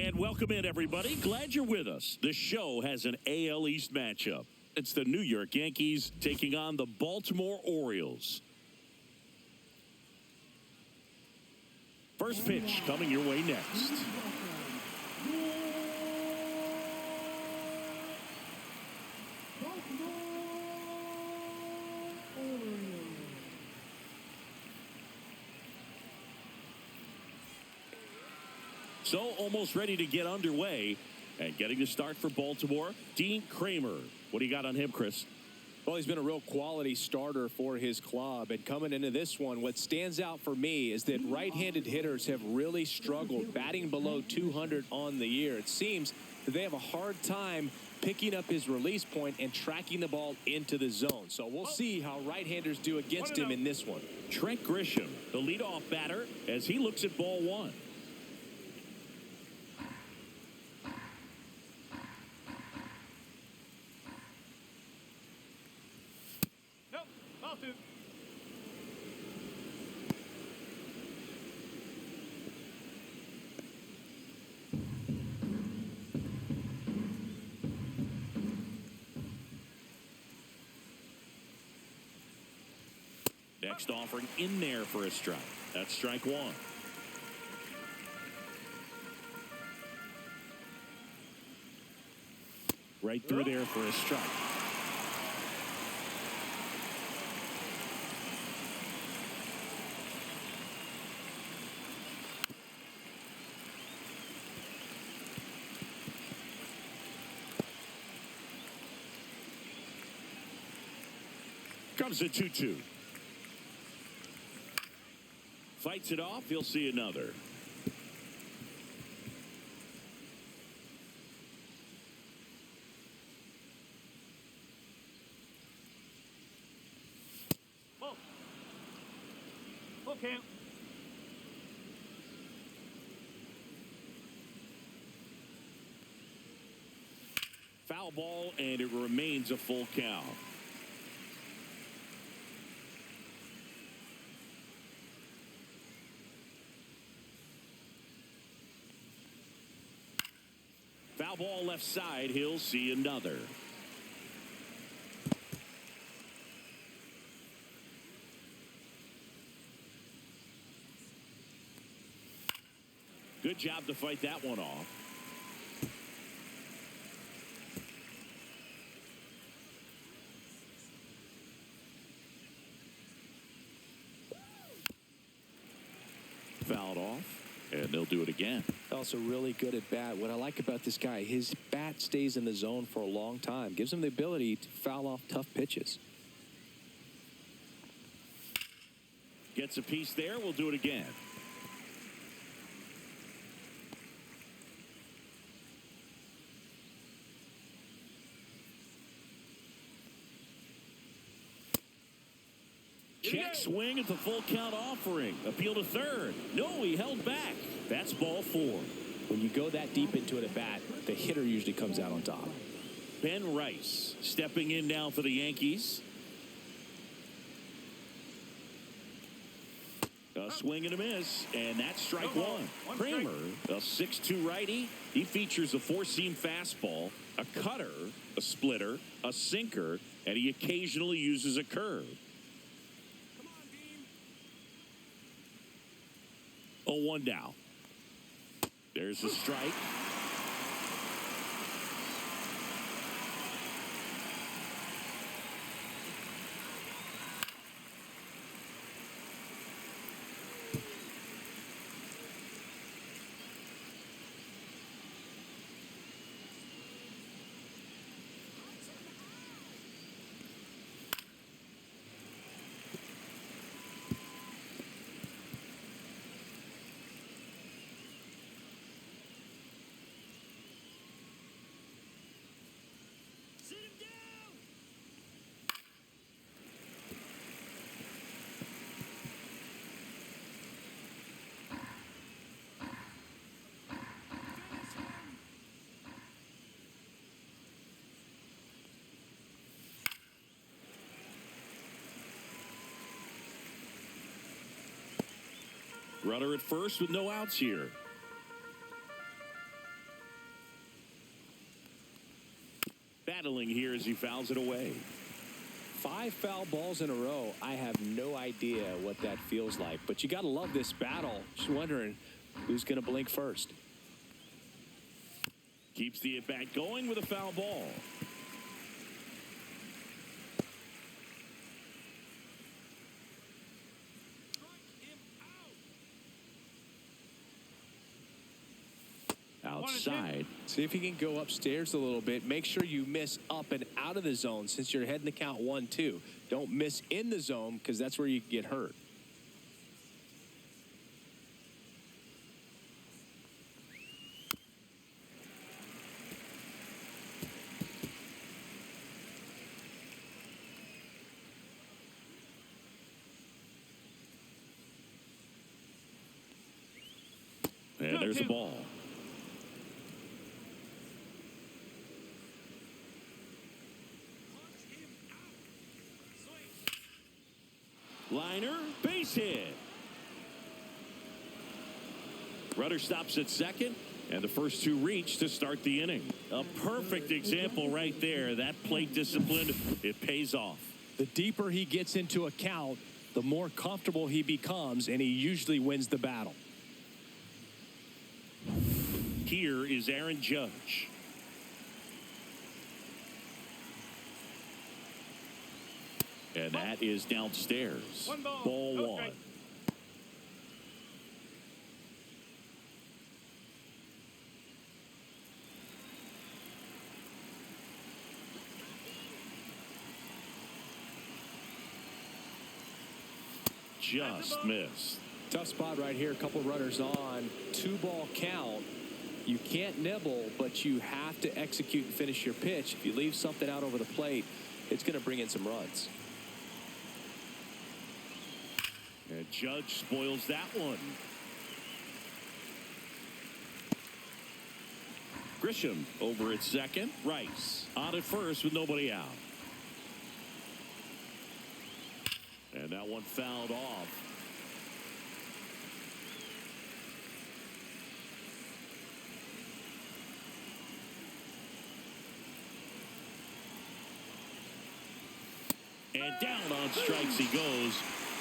And welcome in, everybody. Glad you're with us. The show has an AL East matchup. It's the New York Yankees taking on the Baltimore Orioles. First pitch coming your way next. So almost ready to get underway and getting to start for Baltimore, Dean Kramer. What do you got on him, Chris? Well, he's been a real quality starter for his club. And coming into this one, what stands out for me is that right-handed hitters have really struggled batting below 200 on the year. It seems that they have a hard time picking up his release point and tracking the ball into the zone. So we'll see how right-handers do against him in this one. Trent Grisham, the leadoff batter, as he looks at ball one. Next offering in there for a strike. That's strike one. Right through there for a strike. Comes a 2-2. Fights it off. He'll see another. Okay. Foul ball, and it remains a full count. Foul ball left side. He'll see another. Good job to fight that one off. Fouled off, and they'll do it again. Also really good at bat. What I like about this guy, his bat stays in the zone for a long time. Gives him the ability to foul off tough pitches. Gets a piece there. We'll do it again. Check swing at the full count offering. Appeal to third. No, he held back. That's ball four. When you go that deep into it at bat, the hitter usually comes out on top. Ben Rice stepping in now for the Yankees. A swing and a miss, and that's strike one. Kramer, a 6'2 righty. He features a four-seam fastball, a cutter, a splitter, a sinker, and he occasionally uses a curve. 0-1 now. There's a strike. Runner at first with no outs here. battling here as he fouls it away. 5 foul balls in a row. I have no idea what that feels like, but you got to love this battle. Just wondering who's going to blink first. Keeps the at-bat going with a foul ball. Outside. See if you can go upstairs a little bit. Make sure you miss up and out of the zone since you're heading to count 1-2. Don't miss in the zone because that's where you get hurt. And there's the ball. Liner, base hit. Runner stops at second, and the first 2 reach to start the inning. A perfect example right there. That plate discipline, it pays off. The deeper he gets into a count, the more comfortable he becomes, and he usually wins the battle. Here is Aaron Judge. And that is downstairs. Ball 1. Just missed. Tough spot right here. A couple runners on. 2-ball count. You can't nibble, but you have to execute and finish your pitch. If you leave something out over the plate, it's going to bring in some runs. And Judge spoils that one. Grisham over at second. Rice on at first with nobody out. And that one fouled off. And down on strikes he goes.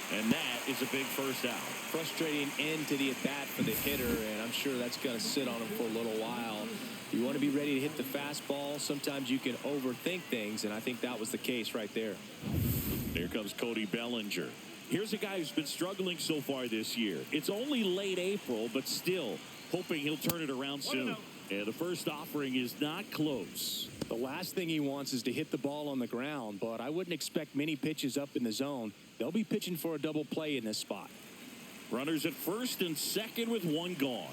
And that is a big first out. Frustrating end to the at-bat for the hitter, and I'm sure that's going to sit on him for a little while. You want to be ready to hit the fastball. Sometimes you can overthink things, and I think that was the case right there. Here comes Cody Bellinger. Here's a guy who's been struggling so far this year. It's only late April, but still hoping he'll turn it around soon. And the first offering is not close. The last thing he wants is to hit the ball on the ground, but I wouldn't expect many pitches up in the zone. They'll be pitching for a double play in this spot. Runners at first and second with 1 gone.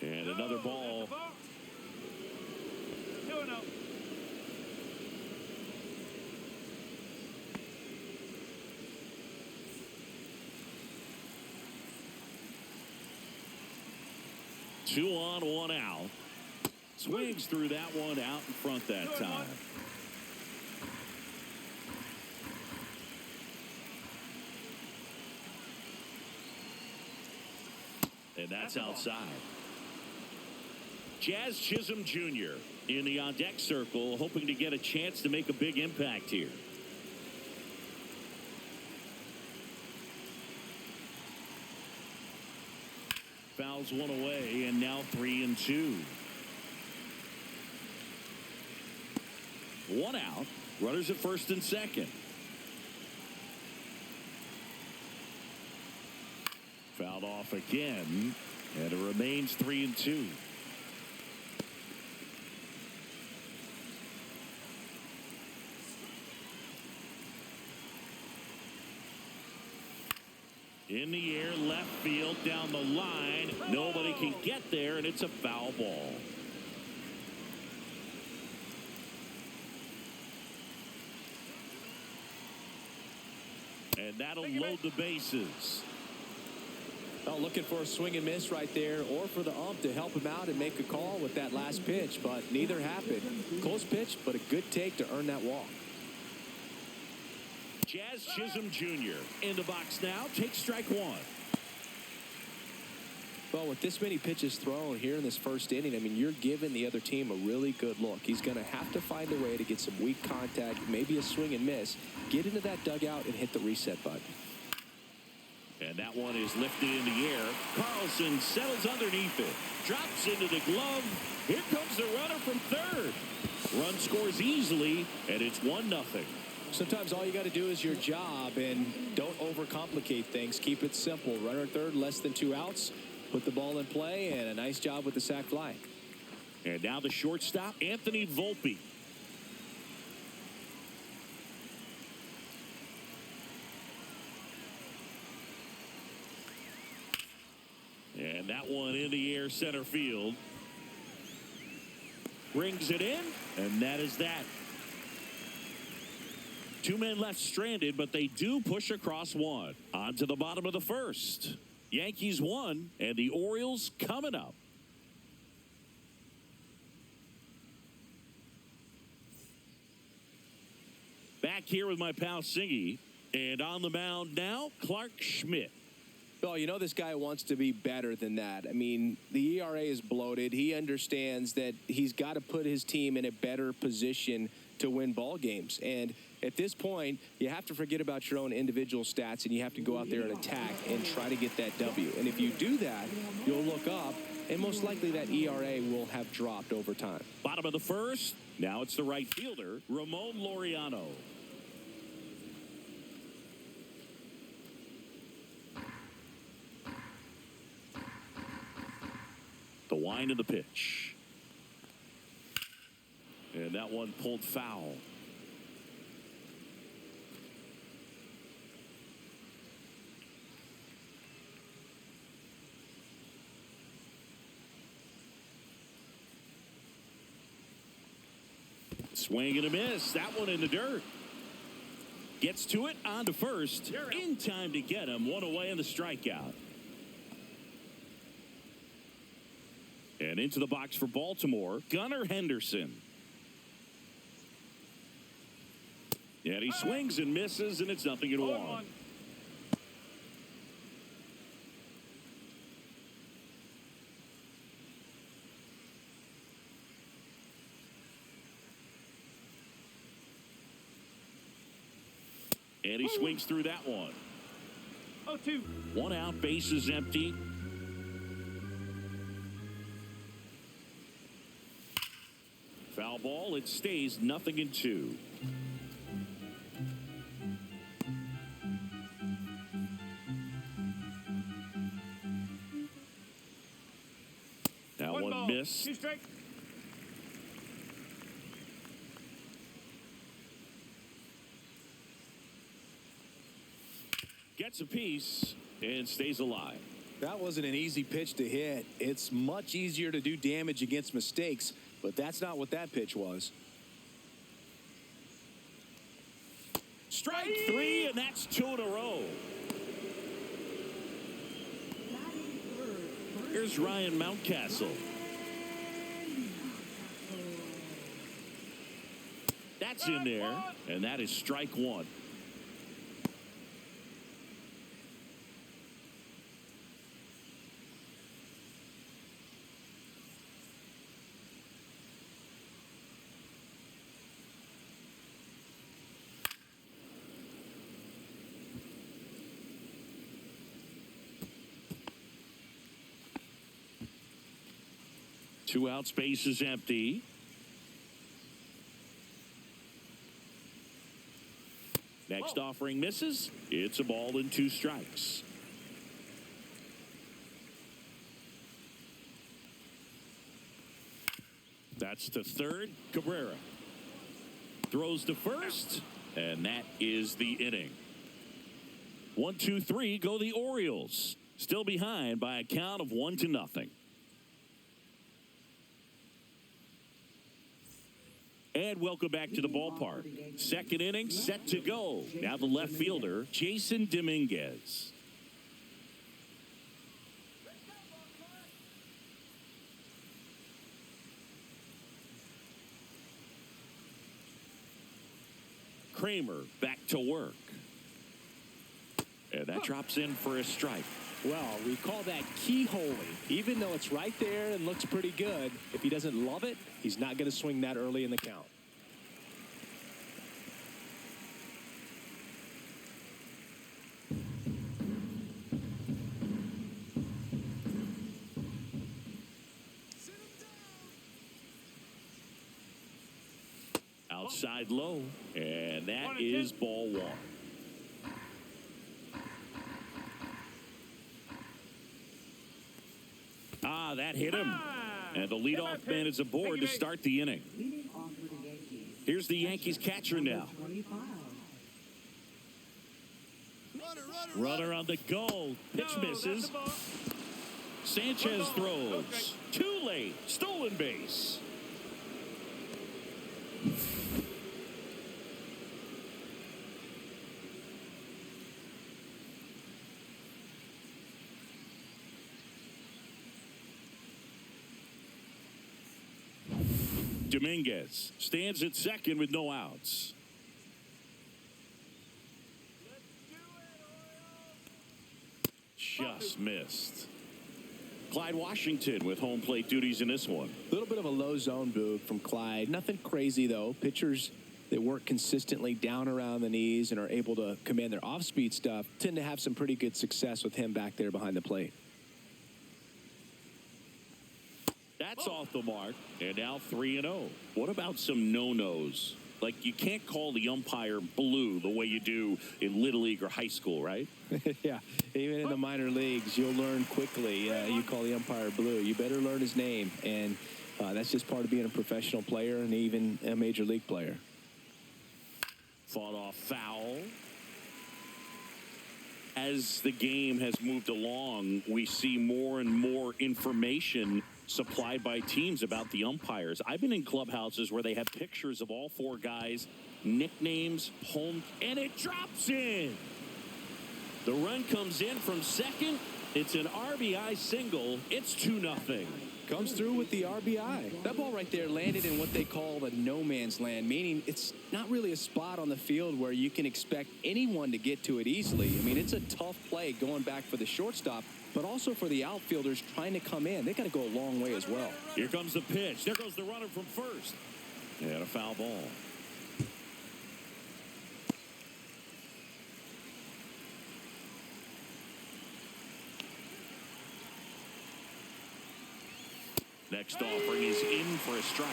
And another ball. Two on, 1 out. Swings through that one out in front that time. And that's outside. Jazz Chisholm Jr. in the on-deck circle, hoping to get a chance to make a big impact here. Fouls one away, and now 3-2. 1 out. Runners at first and second. Fouled off again, and it remains 3-2. In the air, left field, down the line. Nobody can get there, and it's a foul ball. And that'll load the bases. Well, looking for a swing and miss right there, or for the ump to help him out and make a call with that last pitch, but neither happened. Close pitch, but a good take to earn that walk. Jazz Chisholm Jr. in the box now. Takes strike 1. Well, with this many pitches thrown here in this first inning, I mean, you're giving the other team a really good look. He's going to have to find a way to get some weak contact, maybe a swing and miss, get into that dugout and hit the reset button. And that one is lifted in the air. Carlson settles underneath it. Drops into the glove. Here comes the runner from third. Run scores easily, and it's 1-0. Sometimes all you got to do is your job, and don't overcomplicate things. Keep it simple. Runner at third, less than 2 outs. Put the ball in play, and a nice job with the sac fly. And now the shortstop, Anthony Volpe. And that one in the air center field. Brings it in, and that is that. 2 men left stranded, but they do push across one. On to the bottom of the first. Yankees won, and the Orioles coming up. Back here with my pal Singy, and on the mound now, Clark Schmidt. Well, you know this guy wants to be better than that. I mean, the ERA is bloated. He understands that he's got to put his team in a better position to win ball games. And at this point, you have to forget about your own individual stats, and you have to go out there and attack and try to get that W. And if you do that, you'll look up, and most likely that ERA will have dropped over time. Bottom of the first. Now it's the right fielder, Ramon Laureano. The wind of the pitch. And that one pulled foul. Swing and a miss. That one in the dirt. Gets to it on to first. In time to get him. One away in the strikeout. And into the box for Baltimore, Gunnar Henderson. And he swings and misses, and it's 0-1. And he swings through that one. 0-2. 1 out, bases empty. Foul ball, it stays 0-2. That one missed. 2 strike. Gets a piece and stays alive. That wasn't an easy pitch to hit. It's much easier to do damage against mistakes, but that's not what that pitch was. Strike 3, and that's 2 in a row. Here's Ryan Mountcastle. That's in there, and that is strike 1. Two out, space is empty. Next offering misses. It's a ball and 2 strikes. That's to third. Cabrera throws to first, and that is the inning. 1, 2, 3 go the Orioles. Still behind by a count of 1-0. And welcome back to the ballpark. Second inning set to go. Now the left fielder, Jason Dominguez. Kramer back to work. And that drops in for a strike. Well, we call that keyholing. Even though it's right there and looks pretty good, if he doesn't love it, he's not going to swing that early in the count. Outside low, and that is ball one. That hit him. And the leadoff man is aboard to start the inning. Here's the Yankees catcher now. Runner on the go. Pitch misses. Sanchez throws. Too late. Stolen base. Dominguez stands at second with no outs. Just missed. Clyde Washington with home plate duties in this one. A little bit of a low zone move from Clyde. Nothing crazy, though. Pitchers that work consistently down around the knees and are able to command their off-speed stuff tend to have some pretty good success with him back there behind the plate. That's off the mark, and now 3-0. What about some no-nos? Like, you can't call the umpire blue the way you do in Little League or high school, right? Yeah, even in the minor leagues, you'll learn quickly. You call the umpire blue. You better learn his name, and that's just part of being a professional player and even a major league player. Fought off foul. As the game has moved along, we see more and more information supplied by teams about the umpires. I've been in clubhouses where they have pictures of all four guys, nicknames, home, and it drops in. The run comes in from second. It's an RBI single. It's 2-0. Comes through with the RBI. That ball right there landed in what they call the no man's land, meaning it's not really a spot on the field where you can expect anyone to get to it easily. I mean, it's a tough play going back for the shortstop, but also for the outfielders trying to come in. They got to go a long way as well. Here comes the pitch. There goes the runner from first. And a foul ball. Next offering is in for a strike.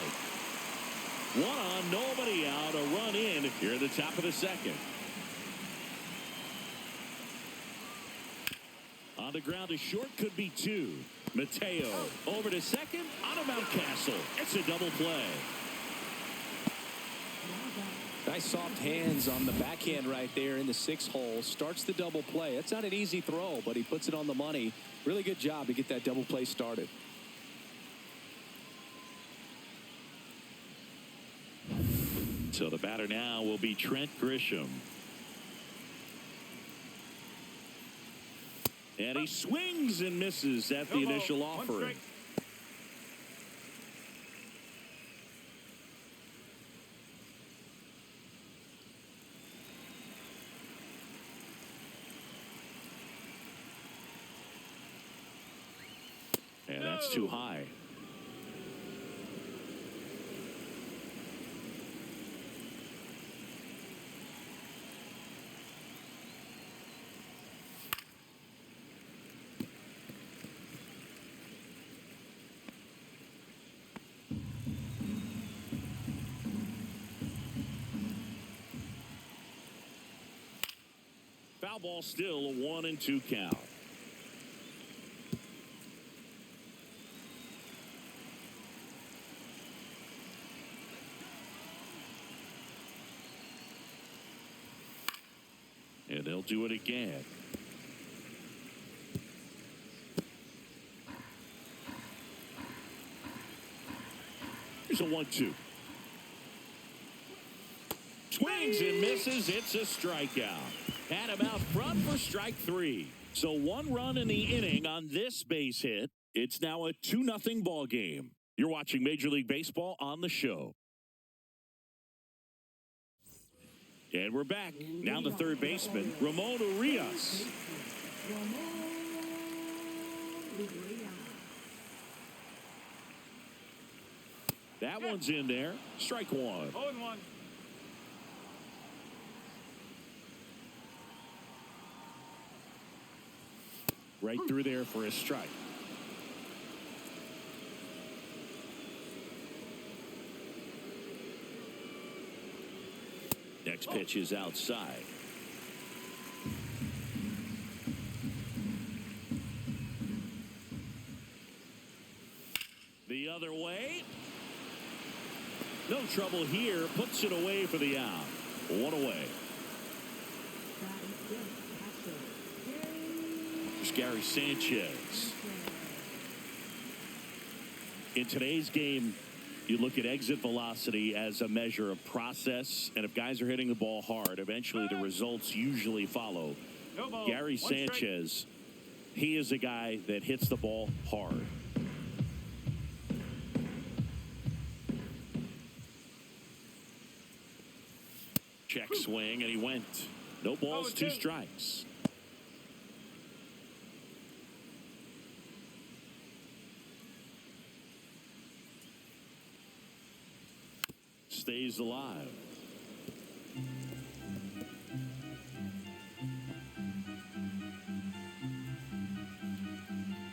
One on, nobody out, a run in here at the top of the second. On the ground to short, could be two. Mateo over to second, on a Mountcastle. It's a double play. Nice soft hands on the backhand right there in the 6 hole. Starts the double play. It's not an easy throw, but he puts it on the money. Really good job to get that double play started. So the batter now will be Trent Grisham. And he swings and misses at the initial offering. And that's too high. Foul ball, still a 1-2 count. And they'll do it again. Here's a 1-2. Swings and misses. It's a strikeout. Had him out front for strike 3. So 1 run in the inning on this base hit. It's now a 2-0 ball game. You're watching Major League Baseball on the show. And we're back. Now the third baseman, Ramon Urias. That one's in there. Strike one. 0-1. Right through there for a strike. Next pitch is outside. The other way. No trouble here. Puts it away for the out. One away. There's Gary Sanchez. In today's game, you look at exit velocity as a measure of process, and if guys are hitting the ball hard, eventually the results usually follow. No ball. Gary Sanchez, he is a guy that hits the ball hard. Check swing, and he went. No balls, 2 strikes. Stays alive.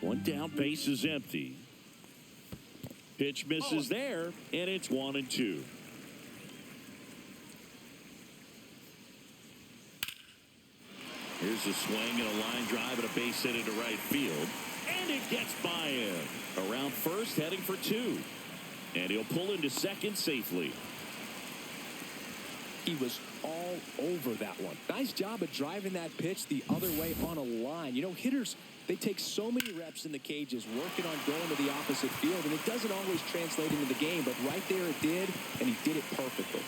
One down, base is empty. Pitch misses there, and it's 1-2. Here's a swing and a line drive and a base hit into right field. And it gets by him. Around first, heading for 2. And he'll pull into second safely. He was all over that one. Nice job of driving that pitch the other way on a line. You know, hitters, they take so many reps in the cages working on going to the opposite field, and it doesn't always translate into the game, but right there it did, and he did it perfectly.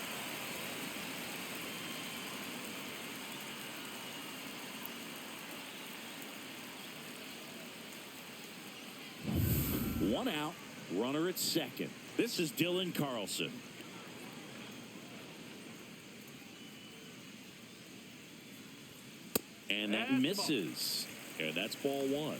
One out, runner at second. This is Dylan Carlson. And that misses. And that's ball 1.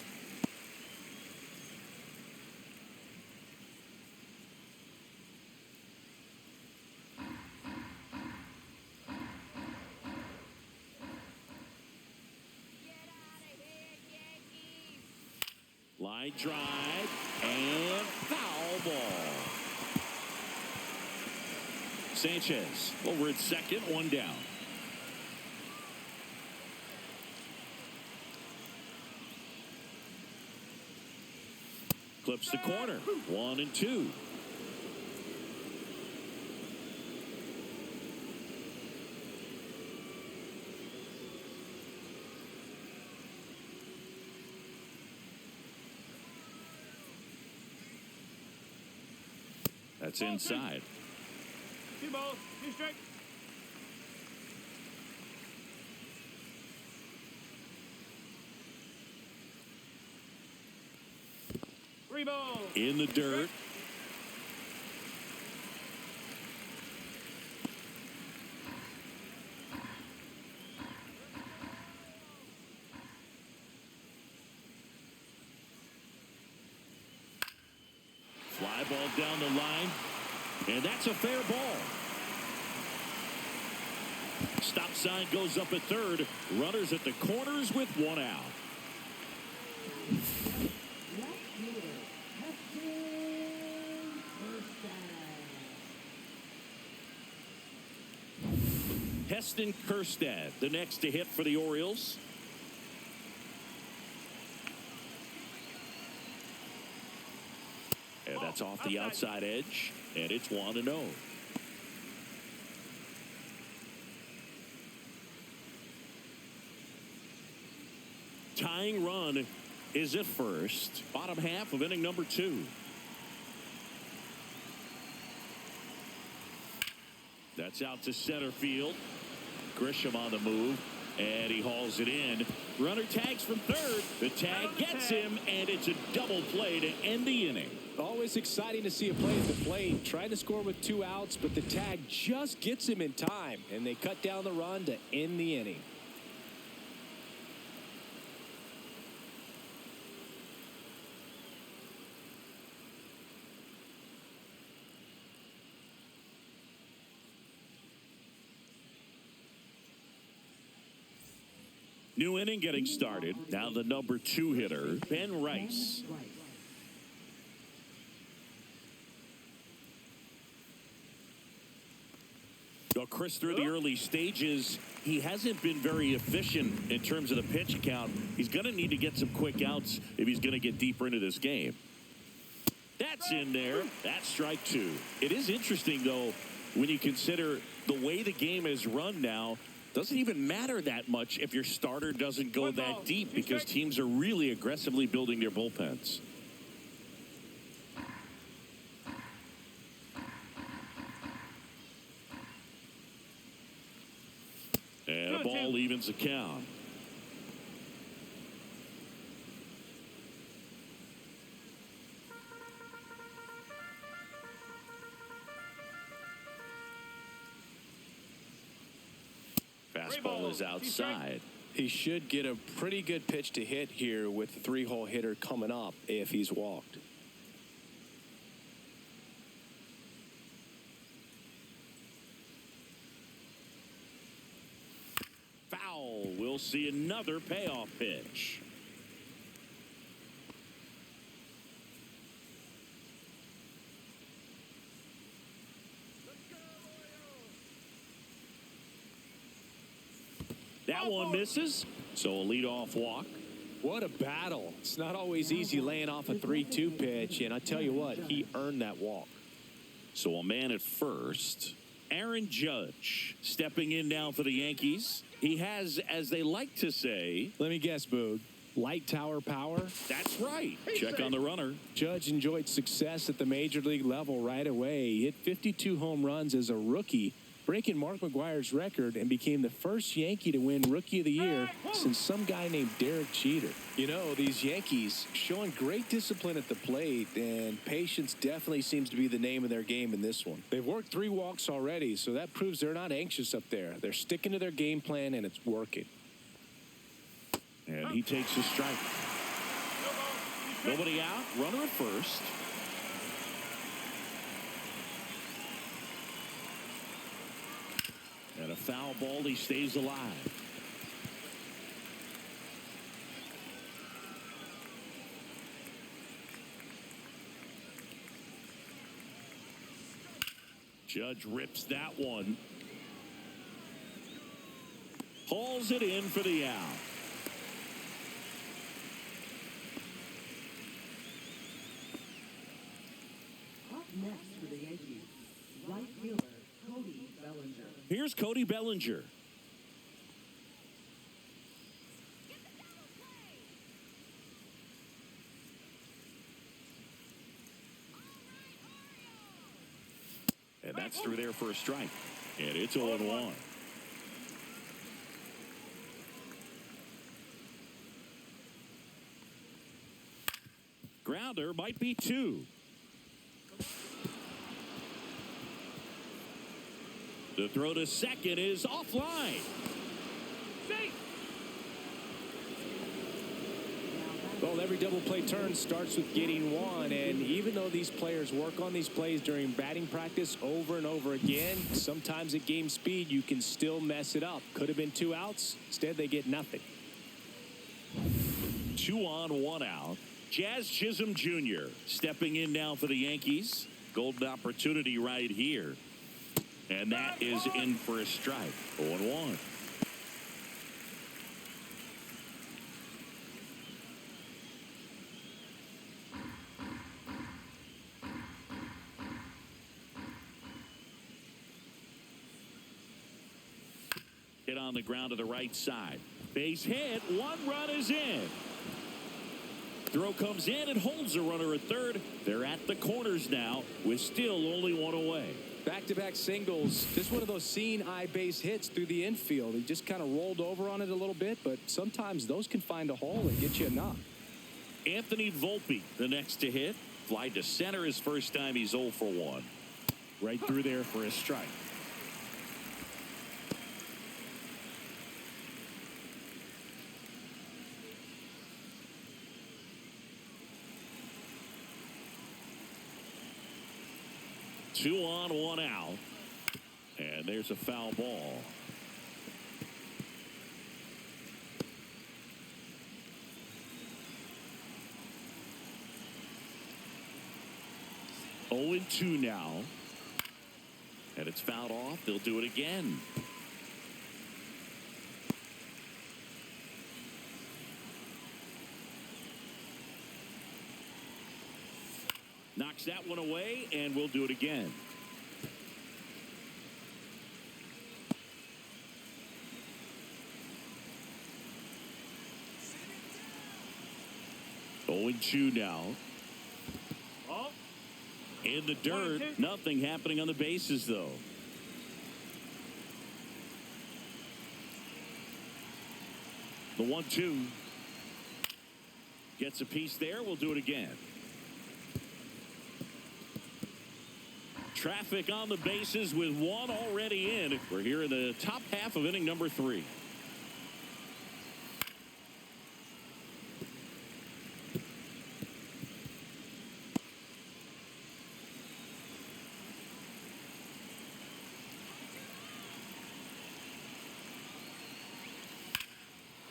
Line drive and foul ball. Sanchez over at second, 1 down. Clips the corner. 1-2. That's inside. 2 balls, 2 strikes. In the dirt. Fly ball down the line. And that's a fair ball. Stop sign goes up at third. Runners at the corners with 1 out. Heston Kjerstad, the next to hit for the Orioles. And that's off the outside edge, and it's 1-0. Tying run is at first, bottom half of inning number 2. That's out to center field. Grisham on the move, and he hauls it in. Runner tags from third. The tag gets him, and it's a double play to end the inning. Always exciting to see a play at the plate. Trying to score with 2 outs, but the tag just gets him in time, and they cut down the run to end the inning. New inning getting started. Now the number 2 hitter, Ben Rice. Well, Chris, through the early stages, he hasn't been very efficient in terms of the pitch count. He's going to need to get some quick outs if he's going to get deeper into this game. That's in there. That's strike 2. It is interesting, though, when you consider the way the game is run now. Doesn't even matter that much if your starter doesn't go that deep because teams are really aggressively building their bullpens. And the ball evens the count. Fastball is outside. He should get a pretty good pitch to hit here with the 3-hole hitter coming up if he's walked. Foul. We'll see another payoff pitch. That one misses, so a leadoff walk. What a battle. It's not always easy laying off a 3-2 pitch, and I tell you what, he earned that walk. So a man at first. Aaron Judge stepping in now for the Yankees. He has, as they like to say, let me guess, Boog, light tower power? That's right. Check on the runner. Judge enjoyed success at the major league level right away. He hit 52 home runs as a rookie, breaking Mark McGwire's record, and became the first Yankee to win Rookie of the Year since some guy named Derek Jeter. You know, these Yankees showing great discipline at the plate, and patience definitely seems to be the name of their game in this one. They've worked 3 walks already, so that proves they're not anxious up there. They're sticking to their game plan, and it's working. And he takes a strike. Nobody out, runner at first. And a foul ball, he stays alive. Judge rips that one. Hauls it in for the out. Up next for the Yankees, right fielder Cody Bellinger. Here's Cody Bellinger. And that's through there for a strike. And it's 0-1. Grounder might be 2. The throw to second is offline. Well, every double play turn starts with getting one, and even though these players work on these plays during batting practice over and over again, sometimes at game speed you can still mess it up. Could have been 2 outs. Instead, they get nothing. 2 on, 1 out. Jazz Chisholm Jr. stepping in now for the Yankees. Golden opportunity right here. And that is in for a strike. 0-1. Hit on the ground to the right side. Base hit. 1 run is in. Throw comes in and holds the runner at third. They're at the corners now with still only 1 away. Back-to-back singles. Just one of those seeing eye base hits through the infield. He just kind of rolled over on it a little bit, but sometimes those can find a hole and get you a knock. Anthony Volpe, the next to hit. Fly to center his first time. He's 0 for 1. Right through there for a strike. Two on, 1 out. And there's a foul ball. 0-2 now. And it's fouled off. They'll do it again. Knocks that one away, and we'll do it again. Oh, 0-2 now. Oh. In the dirt. Nothing happening on the bases, though. The 1-2. Gets a piece there. We'll do it again. Traffic on the bases with one already in. We're here in the top half of inning number 3.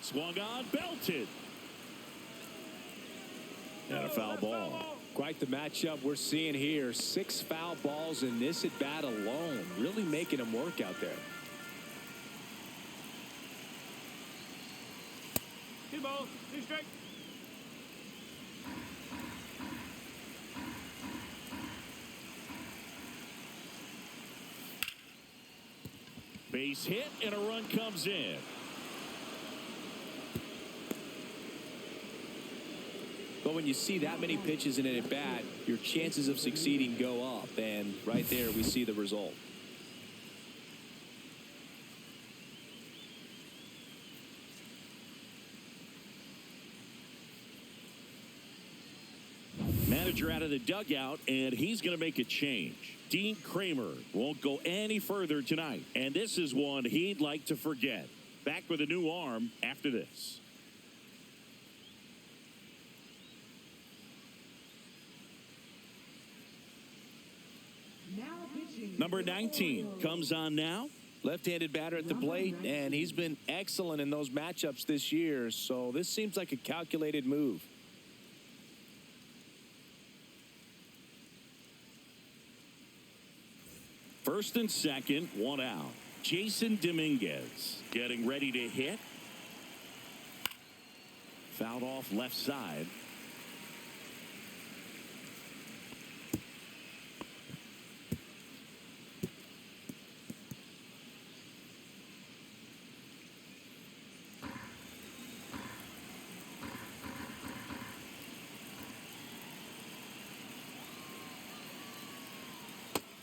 Swung on, belted. And a foul ball. Quite the matchup we're seeing here. 6 foul balls in this at bat alone. Really making them work out there. 2 balls, 2 strikes. Base hit and a run comes in. But when you see that many pitches in an at bat, your chances of succeeding go up. And right there, we see the result. Manager out of the dugout, and he's going to make a change. Dean Kramer won't go any further tonight. And this is one he'd like to forget. Back with a new arm after this. Number 19 comes on now. Left-handed batter at the plate, and he's been excellent in those matchups this year. So this seems like a calculated move. First and second, one out. Jason Dominguez getting ready to hit. Fouled off left side.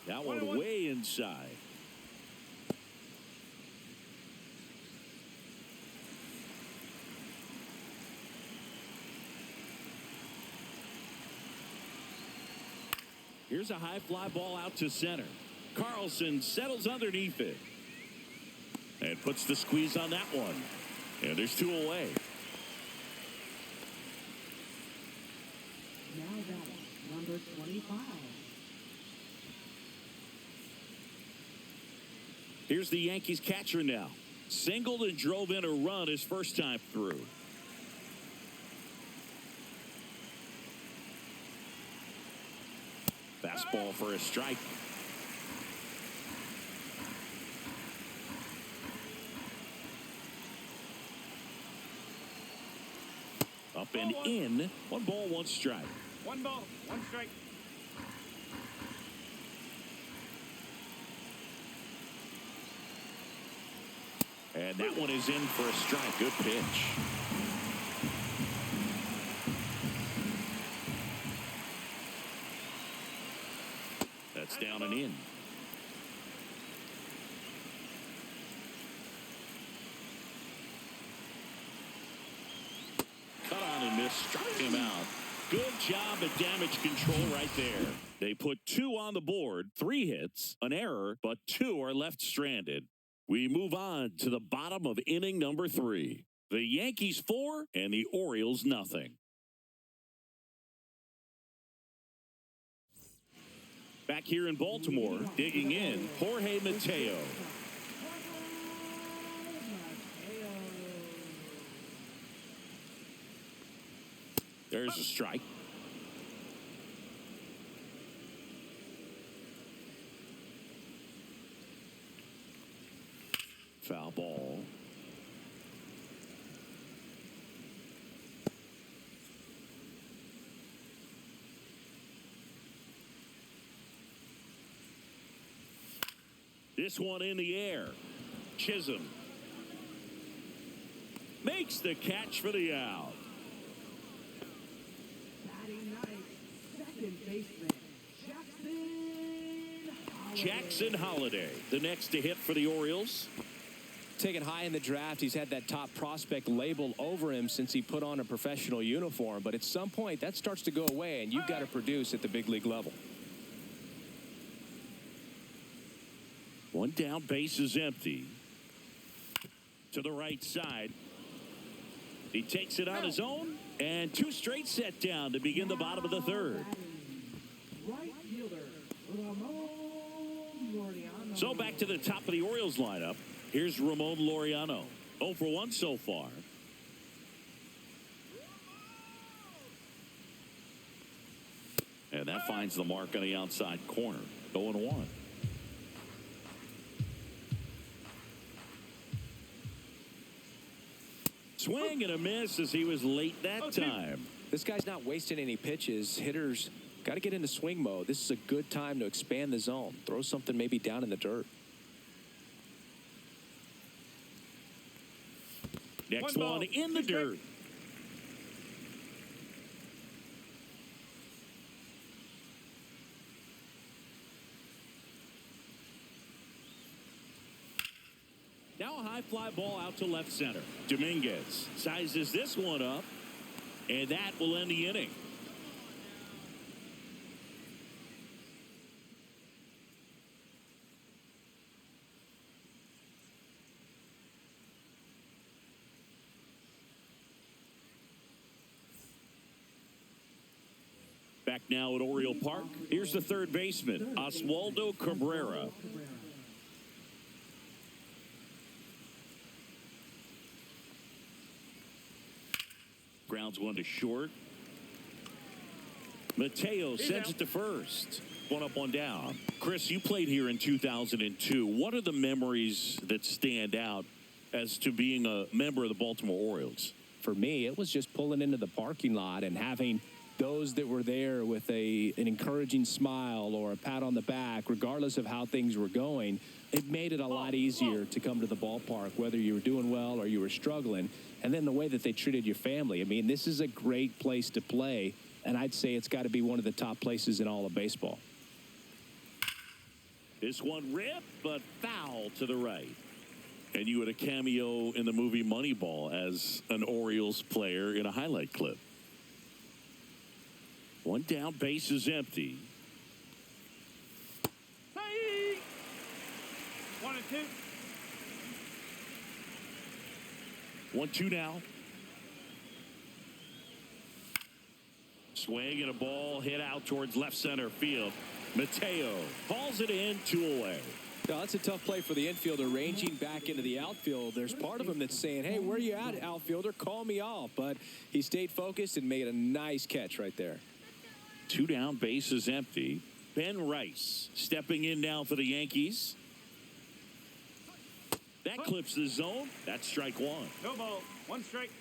That one way inside. Here's a high fly ball out to center. Carlson settles underneath it. And puts the squeeze on that one. And there's 2 away. Now batting, number 25. Here's the Yankees catcher now. Singled and drove in a run his first time through. Fastball for a strike. Up and in. 1 ball, 1 strike. 1 ball, 1 strike. And that one is in for a strike. Good pitch. That's down and in. Cut on and miss. Struck him out. Good job at damage control right there. They put 2 on the board, 3 hits, an error, but 2 are left stranded. We move on to the bottom of inning number 3. The Yankees 4 and the Orioles nothing. Back here in Baltimore, digging in, Jorge Mateo. There's a strike. Foul ball. This one in the air. Chisholm makes the catch for the out. Batting ninth, second baseman, Jackson Holiday, the next to hit for the Orioles. Taken high in the draft, he's had that top prospect label over him since he put on a professional uniform. But at some point, that starts to go away, and you've got to produce at the big league level. One down, base is empty. To the right side. He takes it on his own, and two straight set down to begin the bottom of the third. right fielder, Ramon Laureano. So back to the top of the Orioles lineup. Here's Ramon Laureano. 0 for 1 so far. And that finds the mark on the outside corner. 0 and 1. Swing and a miss as he was late that time. This guy's not wasting any pitches. Hitters got to get into swing mode. This is a good time to expand the zone. Throw something maybe down in the dirt. Next one in the dirt. Now a high fly ball out to left center. Dominguez sizes this one up, and that will end the inning. Back now at Oriole Park. Here's the third baseman, Oswaldo Cabrera. Grounds one to short. Mateo sends it to first. One up, one down. Chris, you played here in 2002. What are the memories that stand out as to being a member of the Baltimore Orioles? For me, it was just pulling into the parking lot and having those that were there with an encouraging smile or a pat on the back, regardless of how things were going. It made it a lot easier to come to the ballpark, whether you were doing well or you were struggling. And then the way that they treated your family. I mean, this is a great place to play, and I'd say it's got to be one of the top places in all of baseball. This one ripped, but foul to the right. And you had a cameo in the movie Moneyball as an Orioles player in a highlight clip. One down, base is empty. Hey! 1 and 2. 1-2 now. Swing and a ball hit out towards left center field. Mateo hauls it in, 2 away. No, that's a tough play for the infielder, ranging back into the outfield. There's part of him that's saying, hey, where you at, outfielder? Call me off. But he stayed focused and made a nice catch right there. 2 down, base is empty. Ben Rice stepping in now for the Yankees. That clips the zone. That's strike one. No ball. 1 strike.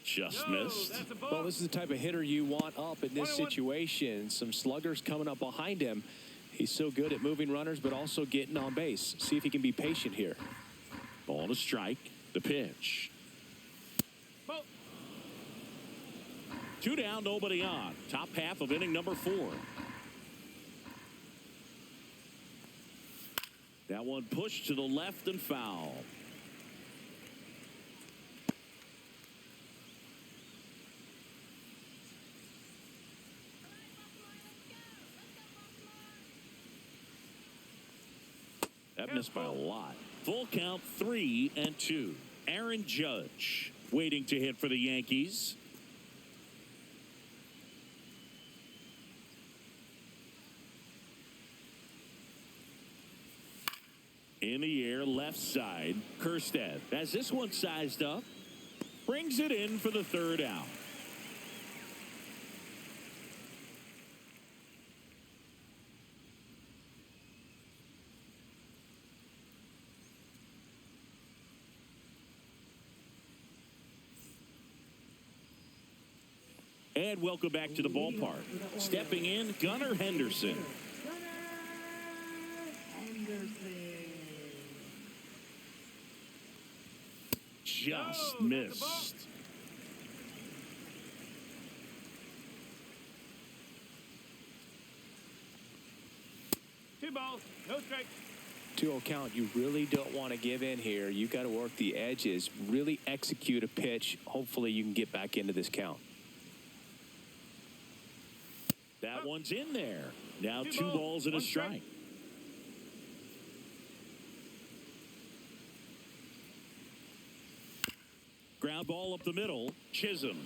Just No, missed. that's a ball. Well, this is the type of hitter you want up in this situation. Some sluggers coming up behind him. He's so good at moving runners, but also getting on base. See if he can be patient here. Ball to strike. The pitch. Ball. 2 down, nobody on. Top half of inning number 4. That one pushed to the left and foul. That missed by a lot. Full count, 3-2. Aaron Judge waiting to hit for the Yankees. In the air, left side. Kerstead has this one sized up. Brings it in for the 3rd out. And welcome back to the ballpark. Stepping in, Gunnar Henderson. Just missed. Two balls, no strikes. 2-0 count. You really don't want to give in here. You got to work the edges, really execute a pitch. Hopefully you can get back into this count. That one's in there. Now two balls and a strike. Ground ball up the middle. Chisholm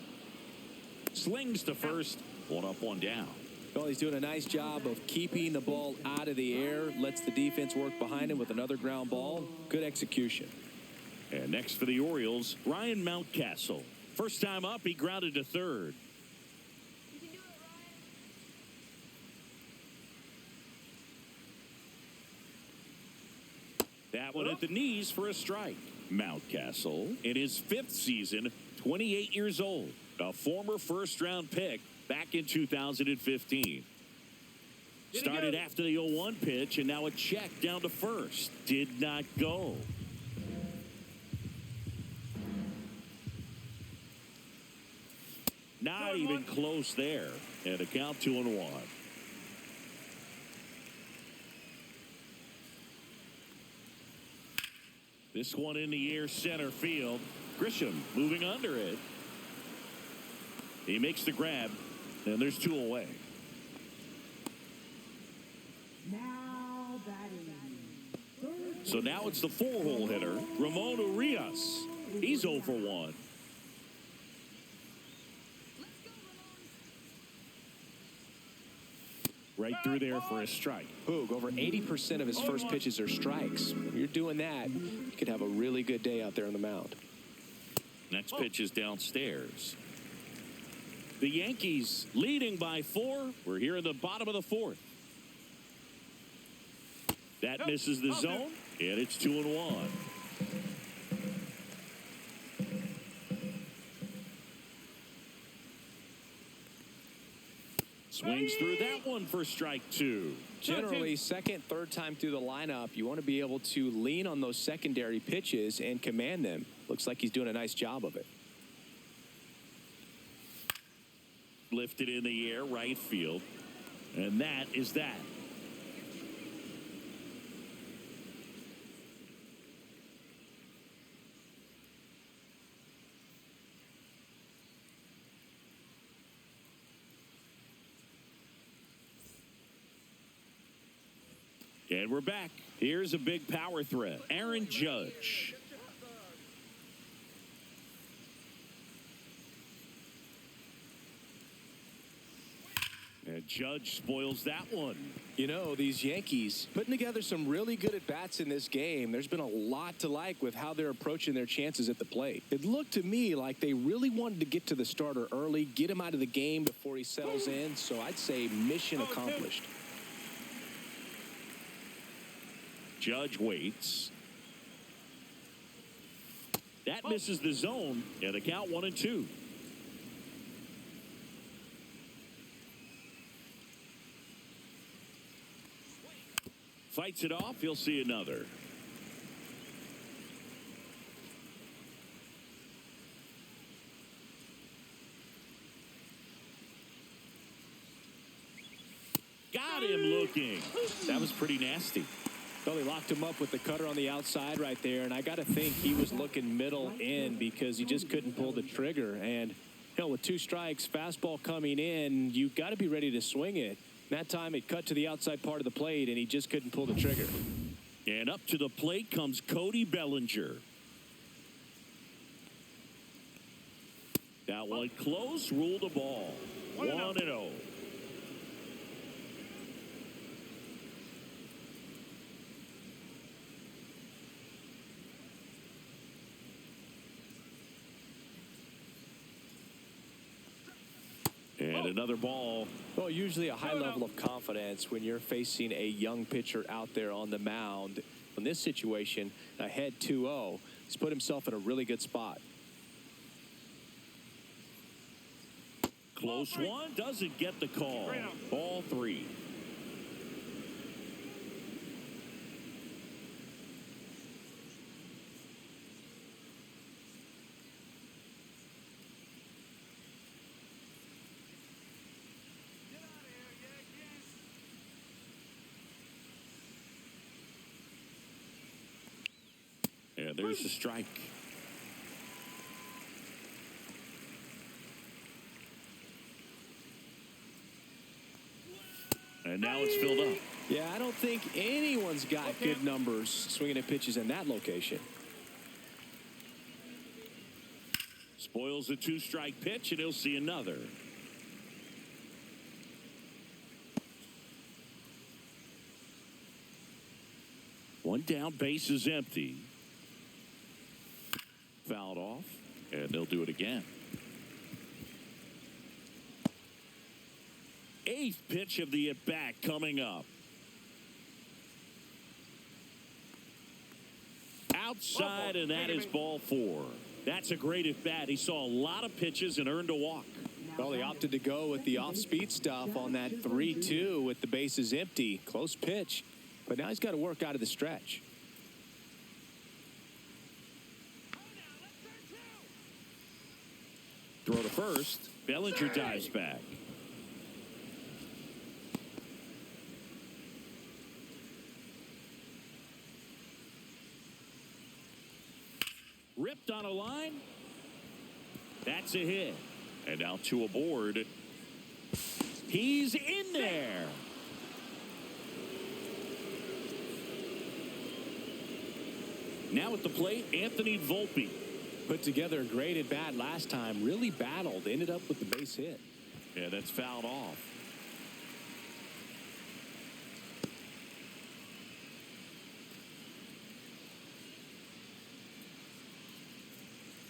slings to first. One up, one down. Well, he's doing a nice job of keeping the ball out of the air. Lets the defense work behind him with another ground ball. Good execution. And next for the Orioles, Ryan Mountcastle. First time up, he grounded to third. That one at the knees for a strike. Mountcastle, in his 5th season, 28 years old. A former first-round pick back in 2015. Started after the 0-1 pitch, and now a check down to first. Did not go. Not even close there. And a count 2-1. This one in the air center field. Grisham moving under it. He makes the grab, and there's 2 away. Now batting. So now it's the 4-hole hitter, Ramon Urias. He's 0 for 1. Right through there for a strike. Boog, over 80% of his first pitches are strikes. When you're doing that, you could have a really good day out there on the mound. Next pitch is downstairs. The Yankees leading by 4. We're here in the bottom of the 4th. That misses the zone, and it's 2-1. Swings through that one for strike 2. Generally, second, third time through the lineup, you want to be able to lean on those secondary pitches and command them. Looks like he's doing a nice job of it. Lifted in the air, right field. And that is that. And we're back. Here's a big power threat. Aaron Judge. And Judge spoils that one. You know, these Yankees putting together some really good at-bats in this game. There's been a lot to like with how they're approaching their chances at the plate. It looked to me like they really wanted to get to the starter early, get him out of the game before he settles in. So I'd say mission accomplished. Judge waits. That misses the zone, and a count 1-2. Fights it off. He'll see another. Got him looking. That was pretty nasty. Well, he locked him up with the cutter on the outside right there, and I got to think he was looking middle in because he just couldn't pull the trigger. And, you know, with 2 strikes, fastball coming in, you got to be ready to swing it. That time it cut to the outside part of the plate, and he just couldn't pull the trigger. And up to the plate comes Cody Bellinger. That one close, ruled the ball. 1-0. And another ball. Well, usually a high level of confidence when you're facing a young pitcher out there on the mound. In this situation, ahead 2-0, he's put himself in a really good spot. Close one, doesn't get the call. Ball 3. Yeah, there's the strike. And now it's filled up. Yeah, I don't think anyone's got good numbers swinging at pitches in that location. Spoils a 2-strike pitch, and he'll see another. One down, base is empty. Fouled off, and they'll do it again. 8th pitch of the at-bat coming up. Outside, and that is ball 4. That's a great at-bat. He saw a lot of pitches and earned a walk. Well, he opted to go with the off-speed stuff on that 3-2 with the bases empty. Close pitch, but now he's got to work out of the stretch. Throw to first. Bellinger dives back. Ripped on a line. That's a hit. And now 2 aboard. He's in there. Now at the plate, Anthony Volpe. Put together a great at-bat last time. Really battled. Ended up with the base hit. Yeah, that's fouled off.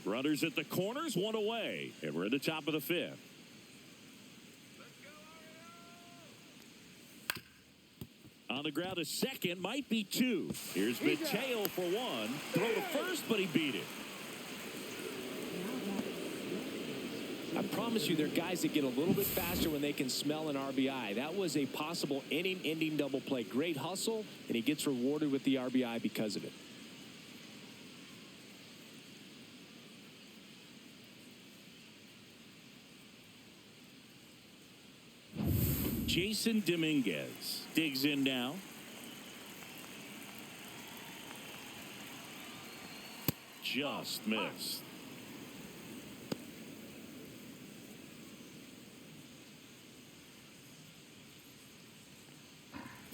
Runners at the corners, 1 away. And we're at the top of the 5th. On the ground, a second, might be 2. Here's Mateo for 1. Throw to first, but he beat it. I promise you, there are guys that get a little bit faster when they can smell an RBI. That was a possible inning-ending double play. Great hustle, and he gets rewarded with the RBI because of it. Jason Dominguez digs in now. Just missed.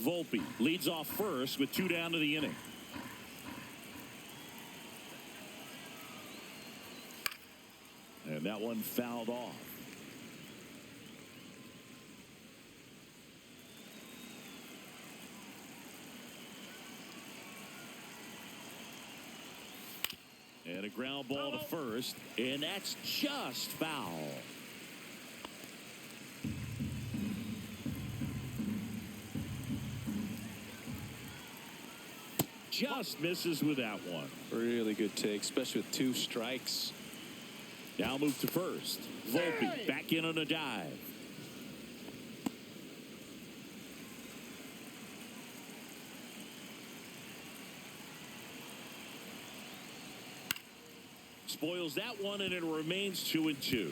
Volpe leads off first with 2 down to the inning. And that one fouled off. And a ground ball to first, and that's just foul. Just misses with that one. Really good take, especially with 2 strikes. Now move to first. Volpe back in on a dive. Spoils that one, and it remains 2-2.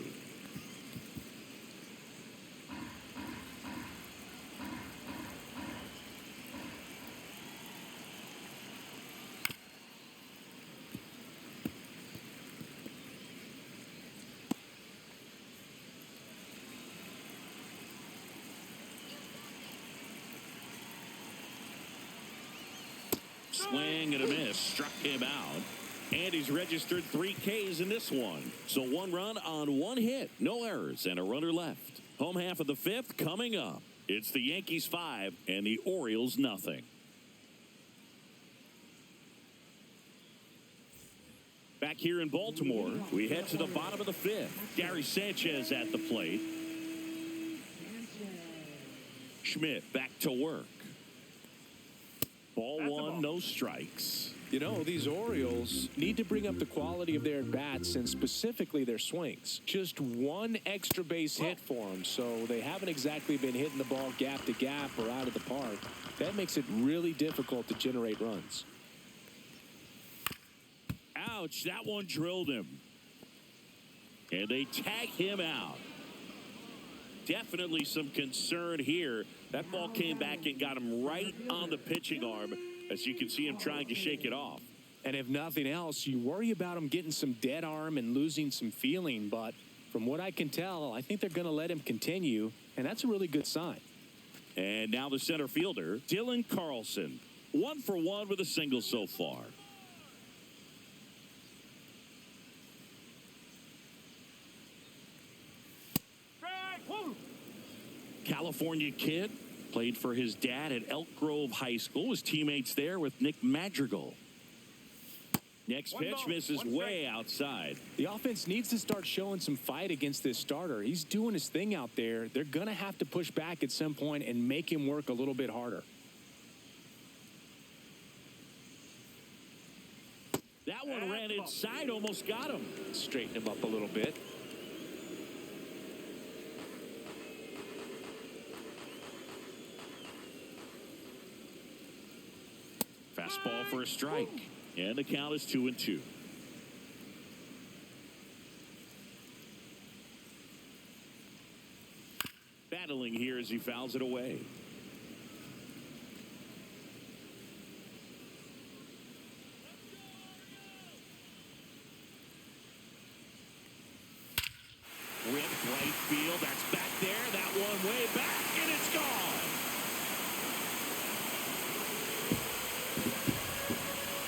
Swing and a miss. Struck him out. And he's registered 3 Ks in this one. So 1 run on 1 hit. No errors and a runner left. Home half of the 5th coming up. It's the Yankees 5 and the Orioles nothing. Back here in Baltimore, we head to the bottom of the 5th. Gary Sanchez at the plate. Schmidt back to work. Ball 1, no strikes. You know, these Orioles need to bring up the quality of their at-bats and specifically their swings. Just one extra base hit for them, so they haven't exactly been hitting the ball gap to gap or out of the park. That makes it really difficult to generate runs. Ouch, that one drilled him. And they tag him out. Definitely some concern here. That ball came back and got him right on the pitching arm. As you can see him trying to shake it off. And if nothing else, you worry about him getting some dead arm and losing some feeling. But from what I can tell, I think they're going to let him continue. And that's a really good sign. And now the center fielder, Dylan Carlson. 1 for 1 with a single so far. California kid, played for his dad at Elk Grove High School. His teammates there with Nick Madrigal. Next pitch misses way outside. The offense needs to start showing some fight against this starter. He's doing his thing out there. They're going to have to push back at some point and make him work a little bit harder. That one ran inside, almost got him. Straighten him up a little bit. Fastball for a strike. And the count is 2-2. Battling here as he fouls it away. Rip right field. That's back there. That one way back, and it's gone.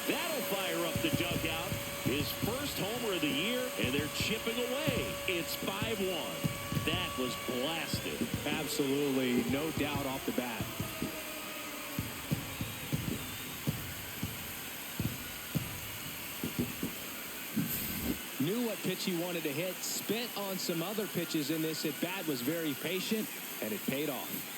That'll fire up the dugout. His first homer of the year, and they're chipping away. It's 5-1. That was blasted. Absolutely, no doubt off the bat. Knew what pitch he wanted to hit, spent on some other pitches in this at bat, was very patient, and it paid off.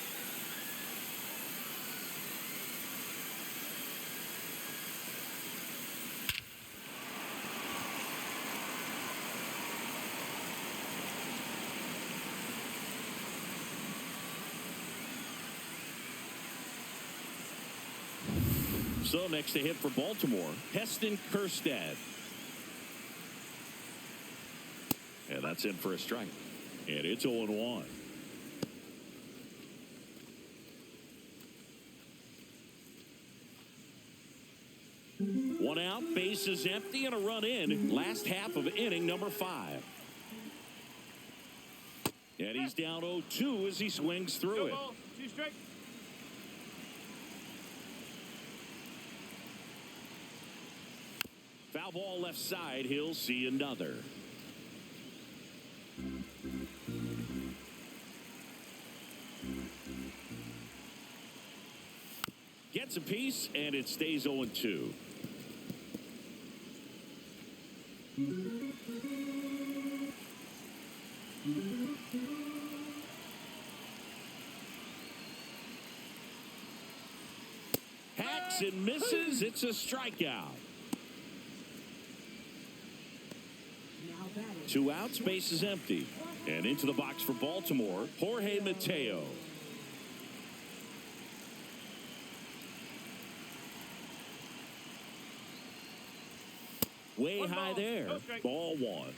So next to hit for Baltimore, Heston Kjerstad. And that's in for a strike. And it's 0-1. One out, bases empty, and a run in. Last half of inning number 5. And he's down 0-2 as he swings through it. 2 strike. Foul ball left side. He'll see another. Gets a piece, and it stays 0-2. Hacks and misses. It's a strikeout. 2 outs, base is empty. And into the box for Baltimore, Jorge Mateo. Way high there. Ball 1.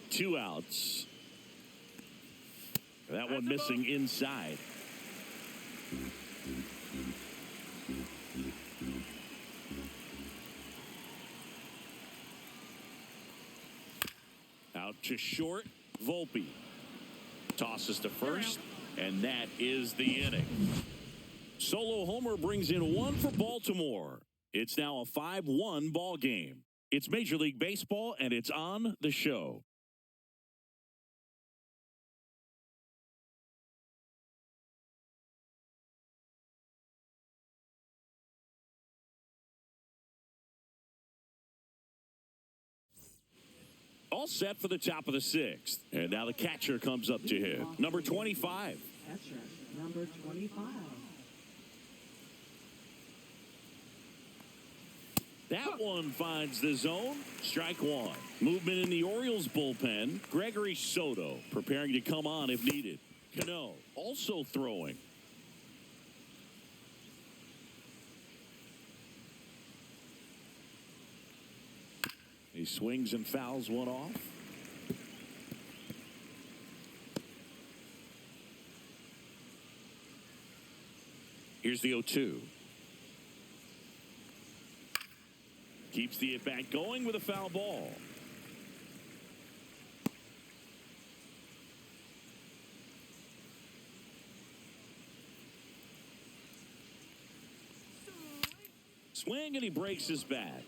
Two outs. That one missing inside. Out to short. Volpe tosses to first, and that is the inning. Solo homer brings in 1 for Baltimore. It's now a 5-1 ball game. It's Major League Baseball, and it's on the show. All set for the top of the 6th. And now the catcher comes up to hit. Number 25. Catcher, number 25. That one finds the zone. Strike one. Movement in the Orioles bullpen. Gregory Soto preparing to come on if needed. Cano also throwing. He swings and fouls one off. Here's the 0-2. Keeps the at-bat going with a foul ball. Swing, and he breaks his bat.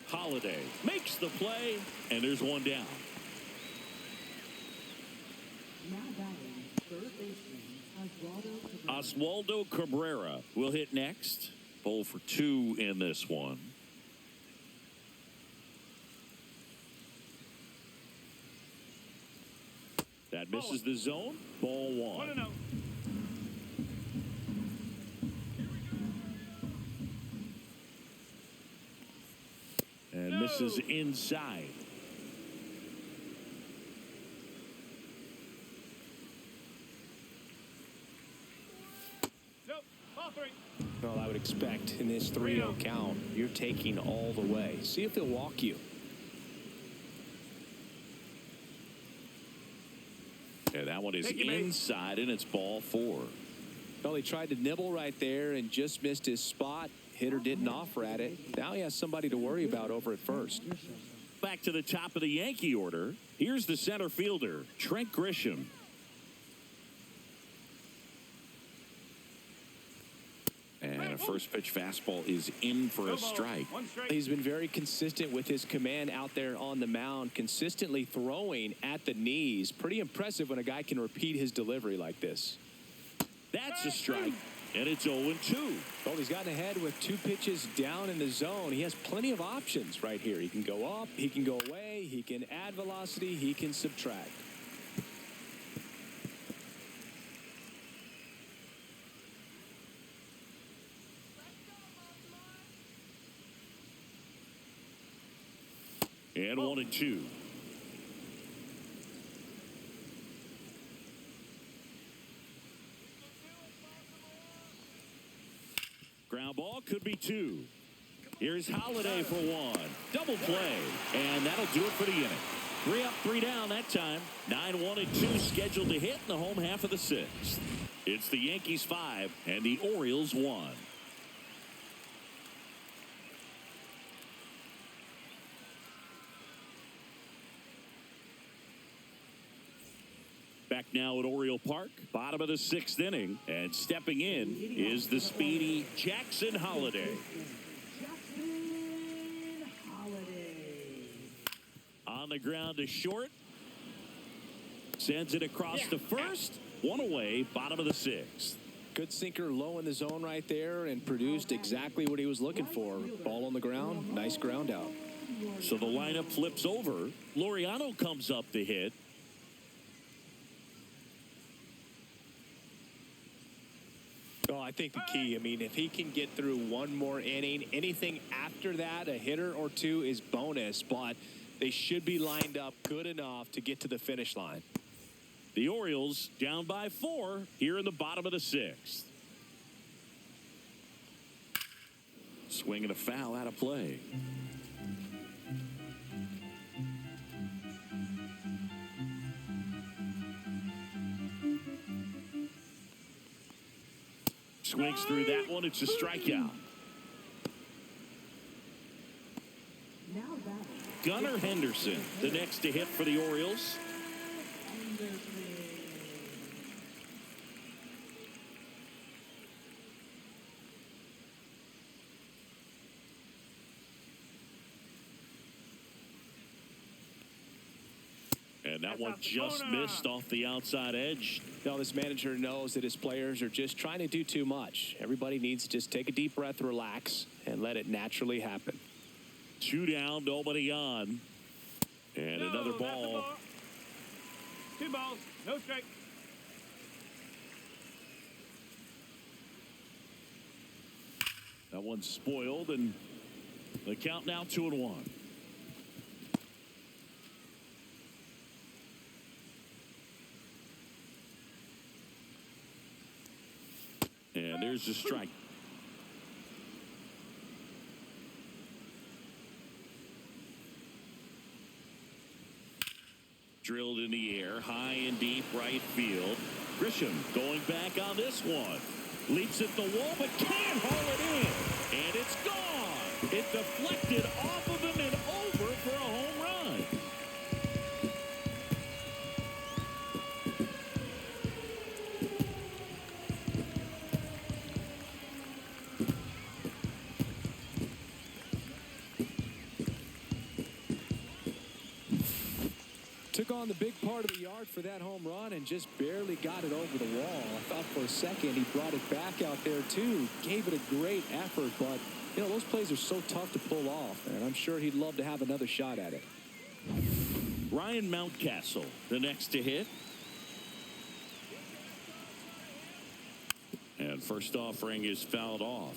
Holiday makes the play, and there's one down. Now batting, third baseman, Oswaldo Cabrera will hit next. 0 for 2 in this one. That misses the zone. Ball 1. 1-0. And misses inside. Nope. Ball 3. Well, I would expect in this 3-0 count, you're taking all the way. See if they'll walk you. Yeah, that one is inside, and it's ball 4. Well, he tried to nibble right there and just missed his spot. Hitter didn't offer at it. Now he has somebody to worry about over at first. Back to the top of the Yankee order. Here's the center fielder, Trent Grisham. And a first pitch fastball is in for a strike. He's been very consistent with his command out there on the mound, consistently throwing at the knees. Pretty impressive when a guy can repeat his delivery like this. That's a strike, and it's 0-2. Well, he's gotten ahead with 2 pitches down in the zone. He has plenty of options right here. He can go up, he can go away, he can add velocity, he can subtract. And 1-2. Ground ball could be 2. Here's Holiday for 1. Double play. And that'll do it for the inning. 3 up, 3 down that time. 9-1-2 scheduled to hit in the home half of the 6th. It's the Yankees 5 and the Orioles 1. Back now at Oriole Park, bottom of the 6th inning, and stepping in is the speedy Jackson Holiday. On the ground to short. Sends it across to first. 1 away, bottom of the 6th. Good sinker low in the zone right there and produced exactly what he was looking for. Ball on the ground, nice ground out. So the lineup flips over. Laureano comes up to hit. Oh, I think the key, I mean, if he can get through 1 more inning, anything after that, a hitter or 2 is bonus, but they should be lined up good enough to get to the finish line. The Orioles down by 4 here in the bottom of the 6th. Swing and a foul out of play. Swings through that one. It's a strikeout. Gunnar Henderson, the next to hit for the Orioles. And that one just missed off the outside edge. Now, this manager knows that his players are just trying to do too much. Everybody needs to just take a deep breath, relax, and let it naturally happen. 2 down, nobody on. And another That's the ball. 2 balls, no strike. That one's spoiled, and the count now 2-1. And there's the strike. Drilled in the air, high and deep right field. Grisham going back on this one. Leaps at the wall, but can't haul it in. And it's gone. It deflected off of him and over for a home run. Took on the big part of the yard for that home run and just barely got it over the wall. I thought for a second he brought it back out there too. Gave it a great effort, but you know, those plays are so tough to pull off, and I'm sure he'd love to have another shot at it. Ryan Mountcastle, the next to hit. And first offering is fouled off.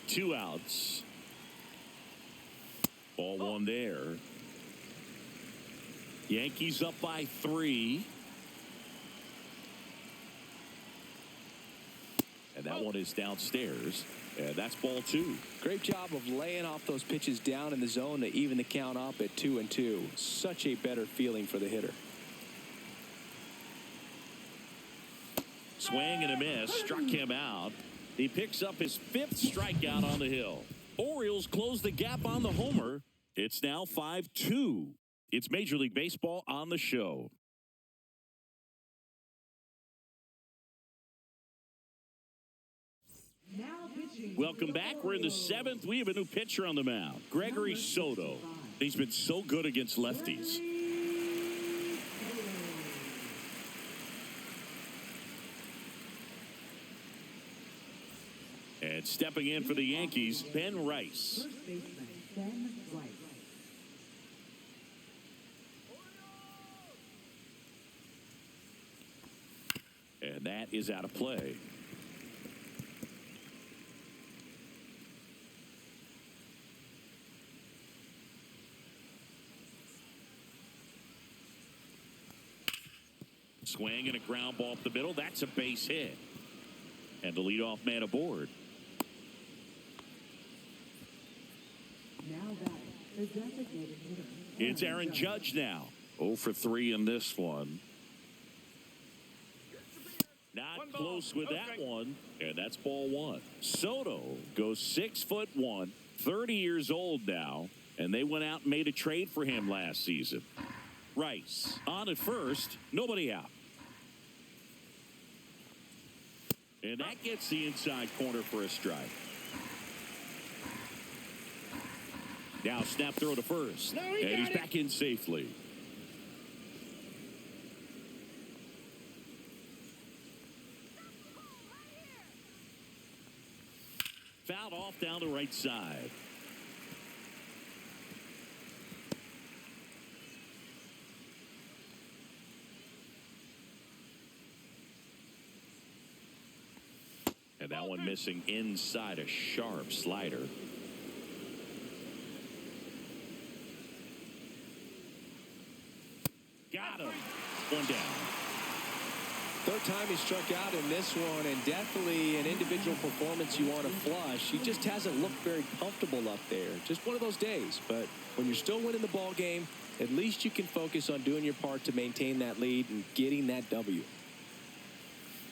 Two outs. Ball one there. Yankees up by 3. And that one is downstairs. And that's ball 2. Great job of laying off those pitches down in the zone to even the count up at 2-2. Such a better feeling for the hitter. Swing and a miss. Struck him out. He picks up his 5th strikeout on the hill. Orioles close the gap on the homer. It's now 5-2. It's Major League Baseball on the show. Welcome back. We're in the 7th. We have a new pitcher on the mound, Gregory Soto. He's been so good against lefties. And stepping in for the Yankees, Ben Rice. First baseman, Ben Rice. And that is out of play. Swing and a ground ball up the middle. That's a base hit. And the leadoff man aboard. Now batting, the designated hitter. It's Aaron Judge now. 0 for 3 in this one. Not close with that one. And that's ball 1. Soto goes 6'1", 30 years old now. And they went out and made a trade for him last season. Rice on at first. Nobody out. And that gets the inside corner for a strike. Now snap throw to first. No, and he's back in safely. Fouled off down the right side. And that one missing inside, a sharp slider. Got him. One down. Third time he struck out in this one, and definitely an individual performance you want to flush. He just hasn't looked very comfortable up there. Just one of those days. But when you're still winning the ball game, at least you can focus on doing your part to maintain that lead and getting that W.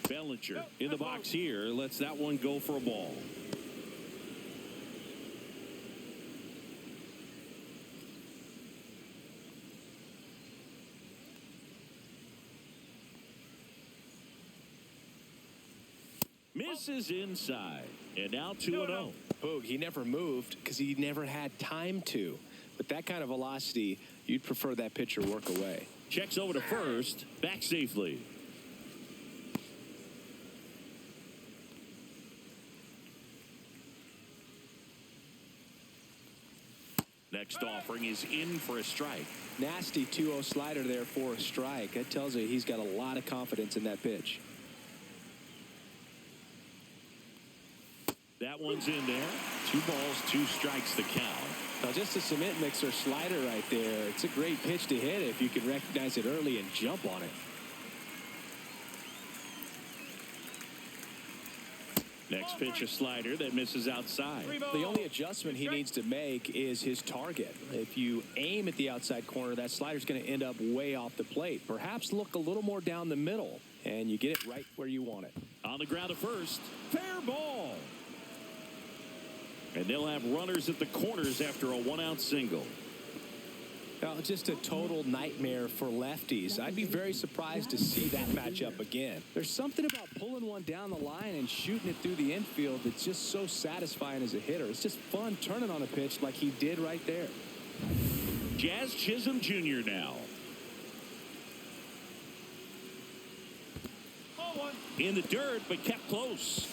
Bellinger in the box here. Lets that one go for a ball. Misses inside. And now 2-0. Boog, he never moved because he never had time to. With that kind of velocity, you'd prefer that pitcher work away. Checks over to first. Back safely. Next offering is in for a strike. Nasty 2-0 slider there for a strike. That tells you he's got a lot of confidence in that pitch. That one's in there. 2 balls, 2 strikes the count. Now just a cement mixer slider right there. It's a great pitch to hit if you can recognize it early and jump on it. Next pitch, a slider that misses outside. The only adjustment he needs to make is his target. If you aim at the outside corner, that slider's going to end up way off the plate. Perhaps look a little more down the middle, and you get it right where you want it. On the ground at first. Fair ball. And they'll have runners at the corners after a 1-out single. Well, just a total nightmare for lefties. I'd be very surprised to see that matchup again. There's something about pulling one down the line and shooting it through the infield that's just so satisfying as a hitter. It's just fun turning on a pitch like he did right there. Jazz Chisholm Jr. now. In the dirt, but kept close.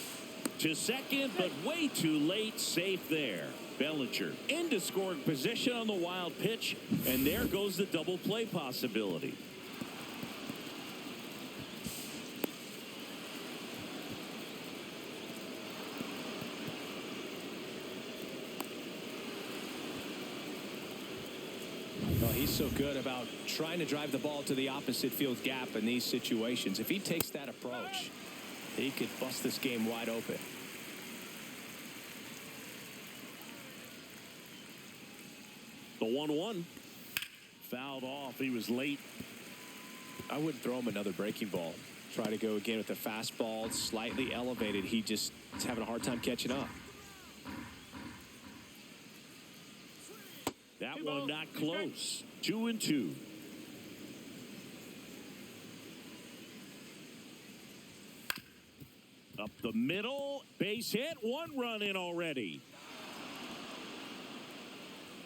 To second, but way too late. Safe there. Bellinger into scoring position on the wild pitch, and there goes the double play possibility. Well, he's so good about trying to drive the ball to the opposite field gap in these situations. If he takes that approach, he could bust this game wide open. The 1-1. Fouled off. He was late. I wouldn't throw him another breaking ball. Try to go again with the fastball. It's slightly elevated. He just is having a hard time catching up. That one not close. 2-2. Up the middle. Base hit. 1 run in already.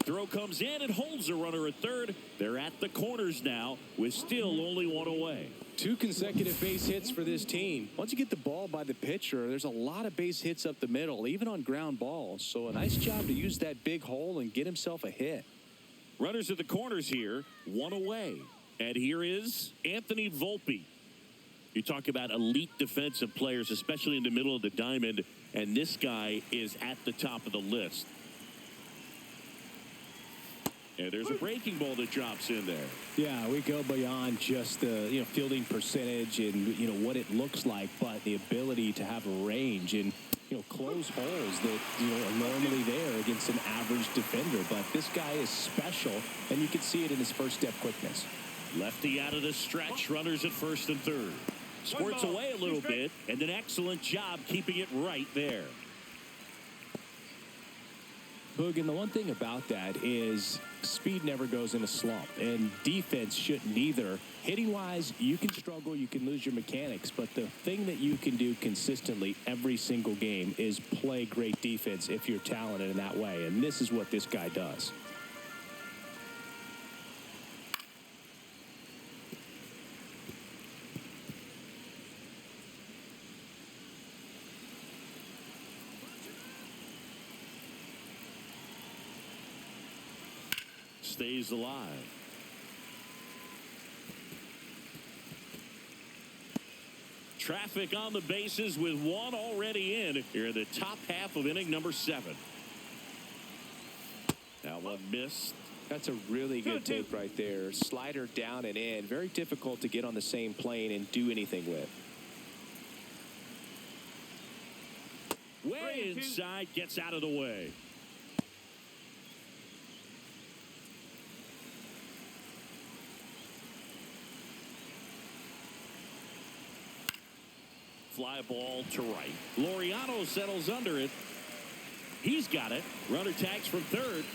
Throw comes in and holds a runner at third. They're at the corners now with still only 1 away. 2 consecutive base hits for this team. Once you get the ball by the pitcher, there's a lot of base hits up the middle, even on ground balls. So a nice job to use that big hole and get himself a hit. Runners at the corners here, 1 away. And here is Anthony Volpe. You talk about elite defensive players, especially in the middle of the diamond, and this guy is at the top of the list. And there's a breaking ball that drops in there. Yeah, we go beyond just the fielding percentage and what it looks like, but the ability to have a range and close holes that are normally there against an average defender. But this guy is special, and you can see it in his first step quickness. Lefty out of the stretch, runners at first and third. Squirts away a little bit, and an excellent job keeping it right there. Boog, and the one thing about that is speed never goes in a slump, and defense shouldn't either. Hitting-wise, you can struggle, you can lose your mechanics, but the thing that you can do consistently every single game is play great defense if you're talented in that way, and this is what this guy does. Stays alive. Traffic on the bases with 1 already in here in the top half of inning number 7. Now 1 missed. That's a really good take right there. Slider down and in. Very difficult to get on the same plane and do anything with. Way inside, gets out of the way. Fly ball to right. Laureano settles under it. He's got it. Runner tags from third.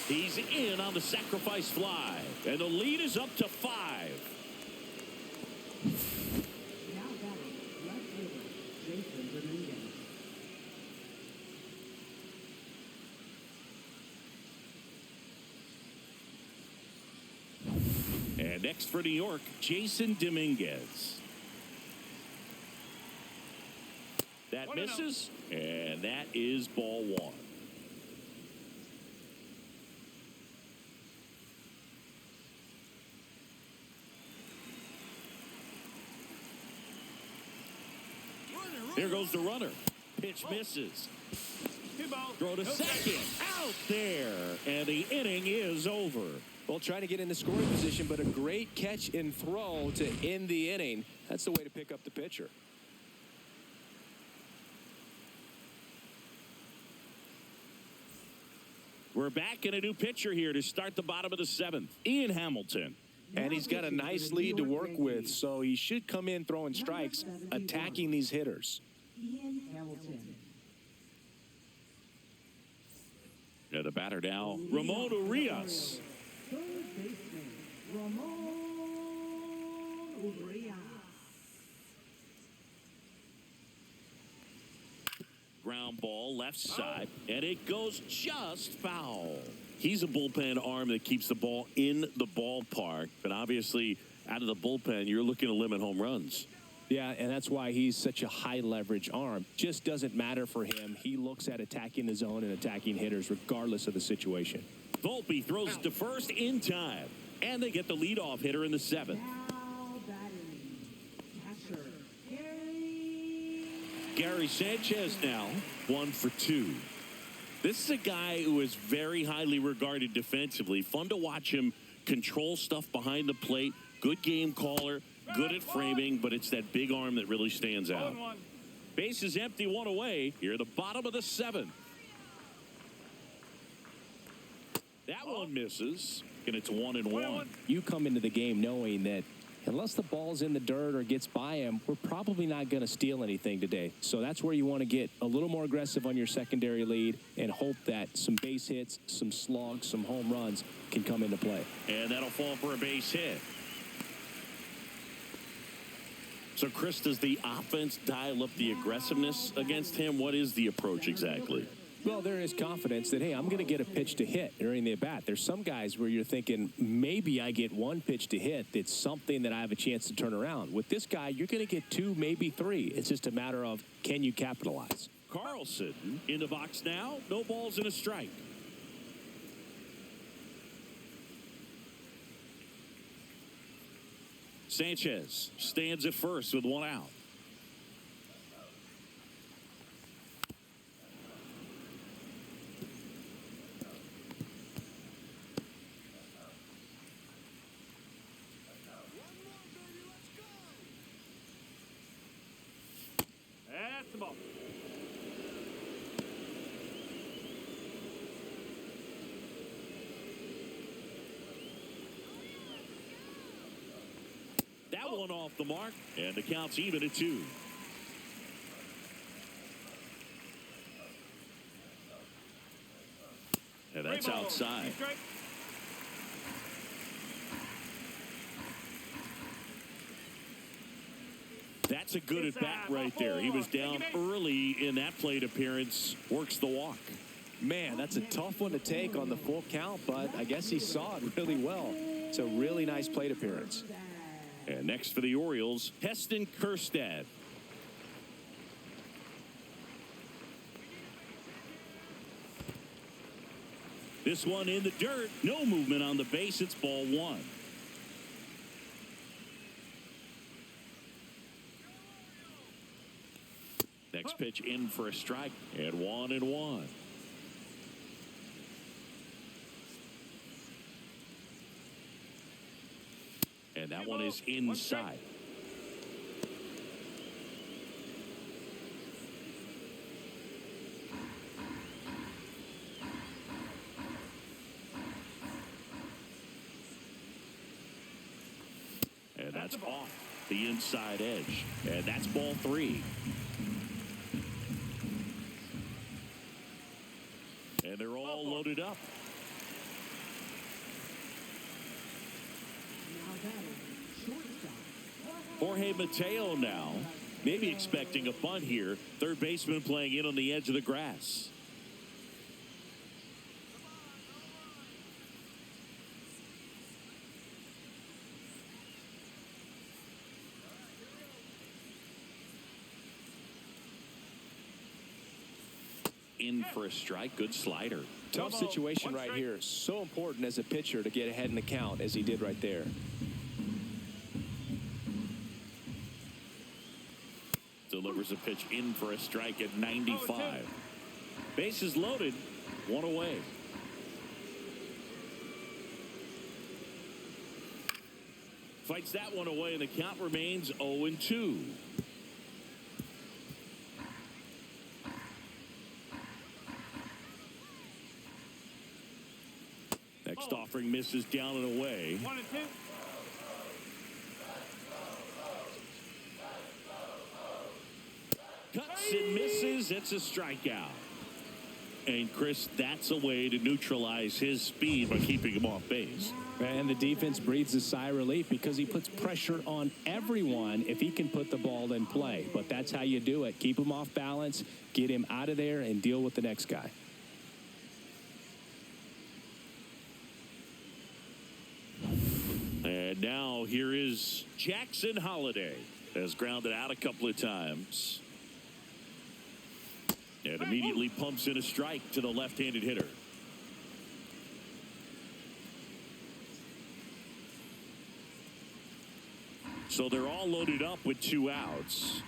He's in on the sacrifice fly. And the lead is up to 5. Now batting, left fielder And next for New York, Jason Dominguez. That misses, and that is ball one. Here goes the runner. Pitch misses. Throw to second. Out there. And the inning is over. Well, trying to get in the scoring position, but a great catch and throw to end the inning. That's the way to pick up the pitcher. We're back in a new pitcher here to start the bottom of the seventh. Ian Hamilton. And he's got a nice lead to work with, so he should come in throwing strikes, attacking these hitters. Ian Hamilton. Yeah, the batter now, Ramon Urias. Third baseman, Ramon Urias. Ground ball left side, and it goes just foul. He's a bullpen arm that keeps the ball in the ballpark, but obviously out of the bullpen, you're looking to limit home runs. Yeah, and that's why he's such a high leverage arm. Just doesn't matter for him. He looks at attacking the zone and attacking hitters regardless of the situation. Volpe throws it to first in time, and they get the leadoff hitter in the seventh. Now batting, catcher, Gary Sanchez now 1 for 2. This is a guy who is very highly regarded defensively. Fun to watch him control stuff behind the plate. Good game caller, good at framing, but it's that big arm that really stands out. Base is empty, one away. Here at the bottom of the seventh. That one misses, and it's 1-1. You come into the game knowing that unless the ball's in the dirt or gets by him, we're probably not going to steal anything today. So that's where you want to get a little more aggressive on your secondary lead and hope that some base hits, some slugs, some home runs can come into play. And that'll fall for a base hit. So, Chris, does the offense dial up the aggressiveness against him? What is the approach exactly? Well, there is confidence that, hey, I'm going to get a pitch to hit during the at-bat. There's some guys where you're thinking, maybe I get one pitch to hit that's something that I have a chance to turn around. With this guy, you're going to get 2, maybe 3. It's just a matter of, can you capitalize? Carlson in the box now. No balls and a strike. Sanchez stands at first with 1 out. That's the ball. That one off the mark, and the count's even at 2. And that's outside. That's a good at bat right there. He was down early in that plate appearance. Works the walk. Man, that's a tough one to take on the full count, but I guess he saw it really well. It's a really nice plate appearance. And next for the Orioles, Heston Kjerstad. This one in the dirt. No movement on the base. It's ball 1. Next pitch in for a strike, and 1-1. And that one is inside. And that's off the inside edge. And that's ball 3. And they're all loaded up. Jorge Mateo now, maybe expecting a bunt here. Third baseman playing in on the edge of the grass. in for a strike. Good slider. Tough situation right here. So important as a pitcher to get ahead in the count as he did right there. Delivers a pitch in for a strike at 95. Bases loaded. One away. Fights that one away, and the count remains 0-2. Next offering misses down and away. 1-2. Cuts and misses. It's a strikeout. And Chris, that's a way to neutralize his speed by keeping him off base. And the defense breathes a sigh of relief because he puts pressure on everyone if he can put the ball in play. But that's how you do it. Keep him off balance, get him out of there, and deal with the next guy. And now here is Jackson Holliday. Has grounded out a couple of times. And immediately pumps in a strike to the left-handed hitter. So they're all loaded up with 2 outs.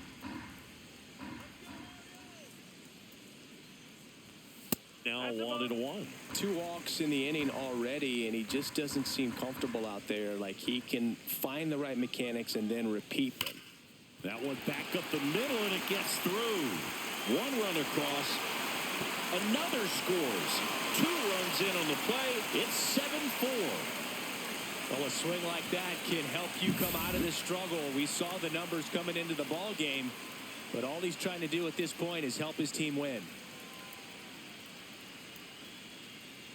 Now 1-1. 2 walks in the inning already, and he just doesn't seem comfortable out there. Like he can find the right mechanics and then repeat them. That one back up the middle, and it gets through. 1 run across. Another scores. 2 runs in on the play. It's 7-4. Well, a swing like that can help you come out of this struggle. We saw the numbers coming into the ball game, but all he's trying to do at this point is help his team win.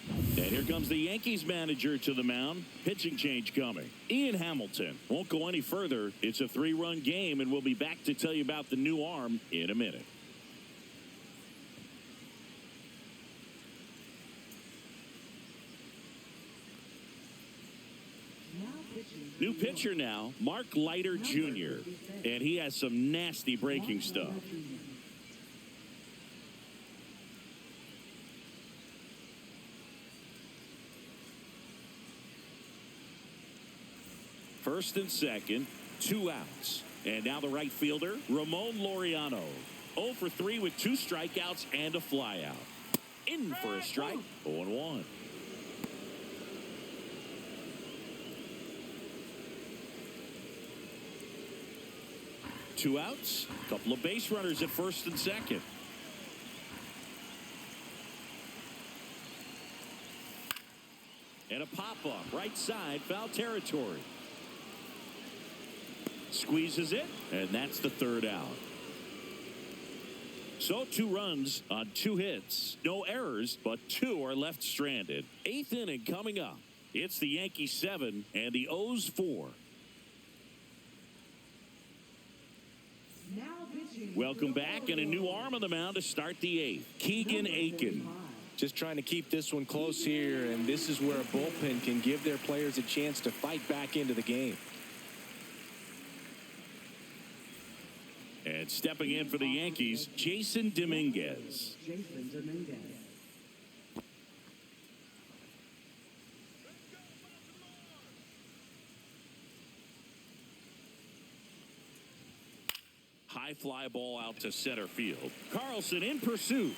And here comes the Yankees manager to the mound. Pitching change coming. Ian Hamilton won't go any further. It's a 3-run game, and we'll be back to tell you about the new arm in a minute. New pitcher now, Mark Leiter Jr., and he has some nasty breaking stuff. First and second, 2 outs. And now the right fielder, Ramon Laureano. 0 for 3 with 2 strikeouts and a flyout. In for a strike, 0-1. Two outs, a couple of base runners at first and second. And a pop-up, right side, foul territory. Squeezes it, and that's the 3rd out. So 2 runs on 2 hits. No errors, but 2 are left stranded. 8th inning coming up. It's the Yankees 7 and the O's 4. Welcome back, and a new arm on the mound to start the 8th. Keegan Aiken. Just trying to keep this one close here, and this is where a bullpen can give their players a chance to fight back into the game. And stepping in for the Yankees, Jason Dominguez. High fly ball out to center field. Carlson in pursuit.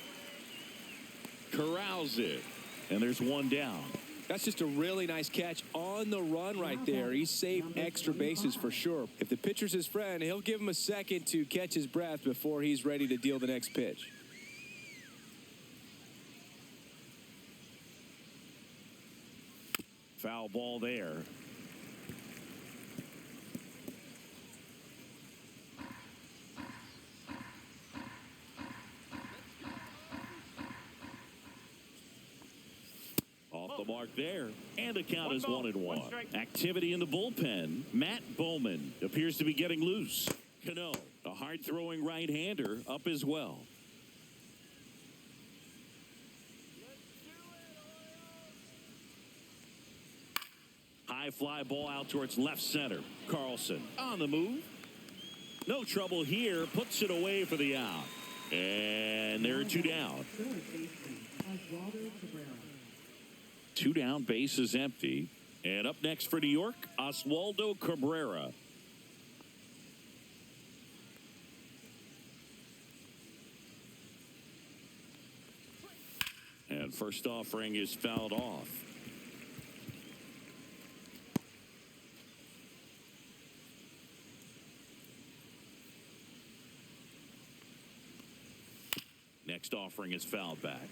Corrals it. And there's 1 down. That's just a really nice catch on the run right there. He saved extra bases for sure. If the pitcher's his friend, he'll give him a second to catch his breath before he's ready to deal the next pitch. Foul ball there. Off the mark there, and the count is 1-1. Activity in the bullpen. Matt Bowman appears to be getting loose. Cano, a hard-throwing right-hander, up as well. High fly ball out towards left center. Carlson on the move. No trouble here. Puts it away for the out. And there are two down. Third baseman, Oswaldo Cabrera. Two down, bases empty. And up next for New York, Oswaldo Cabrera. And first offering is fouled off. Next offering is fouled back.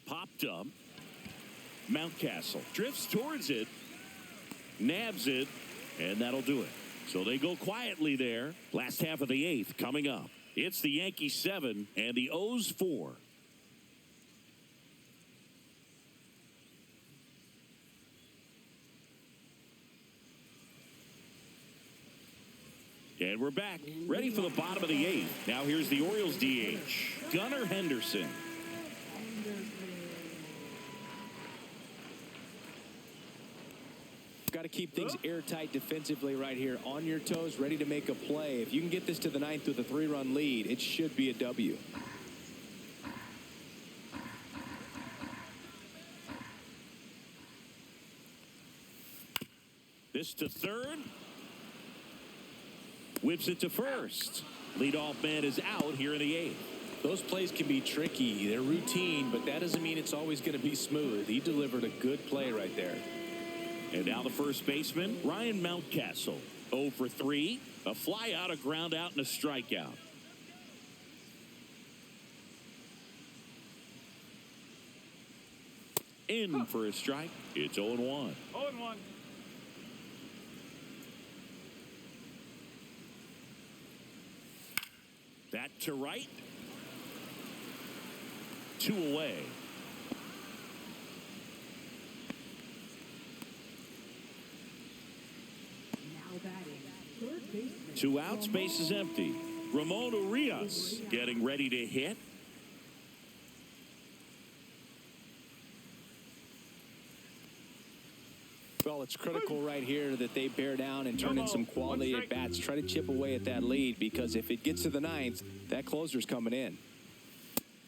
Popped up. Mountcastle drifts towards it. Nabs it. And that'll do it. So they go quietly there. Last half of the eighth coming up. It's the Yankees 7 and the O's 4. And we're back, ready for the bottom of the eighth. Now here's the Orioles DH, Gunnar Henderson. Got to keep things airtight defensively right here, on your toes, ready to make a play. If you can get this to the ninth with a 3-run lead, it should be a W. This to third. Whips it to first. Leadoff man is out here in the eighth. Those plays can be tricky. They're routine, but that doesn't mean it's always going to be smooth. He delivered a good play right there. And now the first baseman, Ryan Mountcastle. 0 for 3. A fly out, a ground out, and a strikeout. In for a strike. It's 0-1. 0-1. That to right. 2 away. Now batting, third baseman. 2 outs, base is empty. Ramon Urias getting ready to hit. Well, it's critical right here that they bear down and turn in some quality at bats. Try to chip away at that lead, because if it gets to the ninth, that closer's coming in.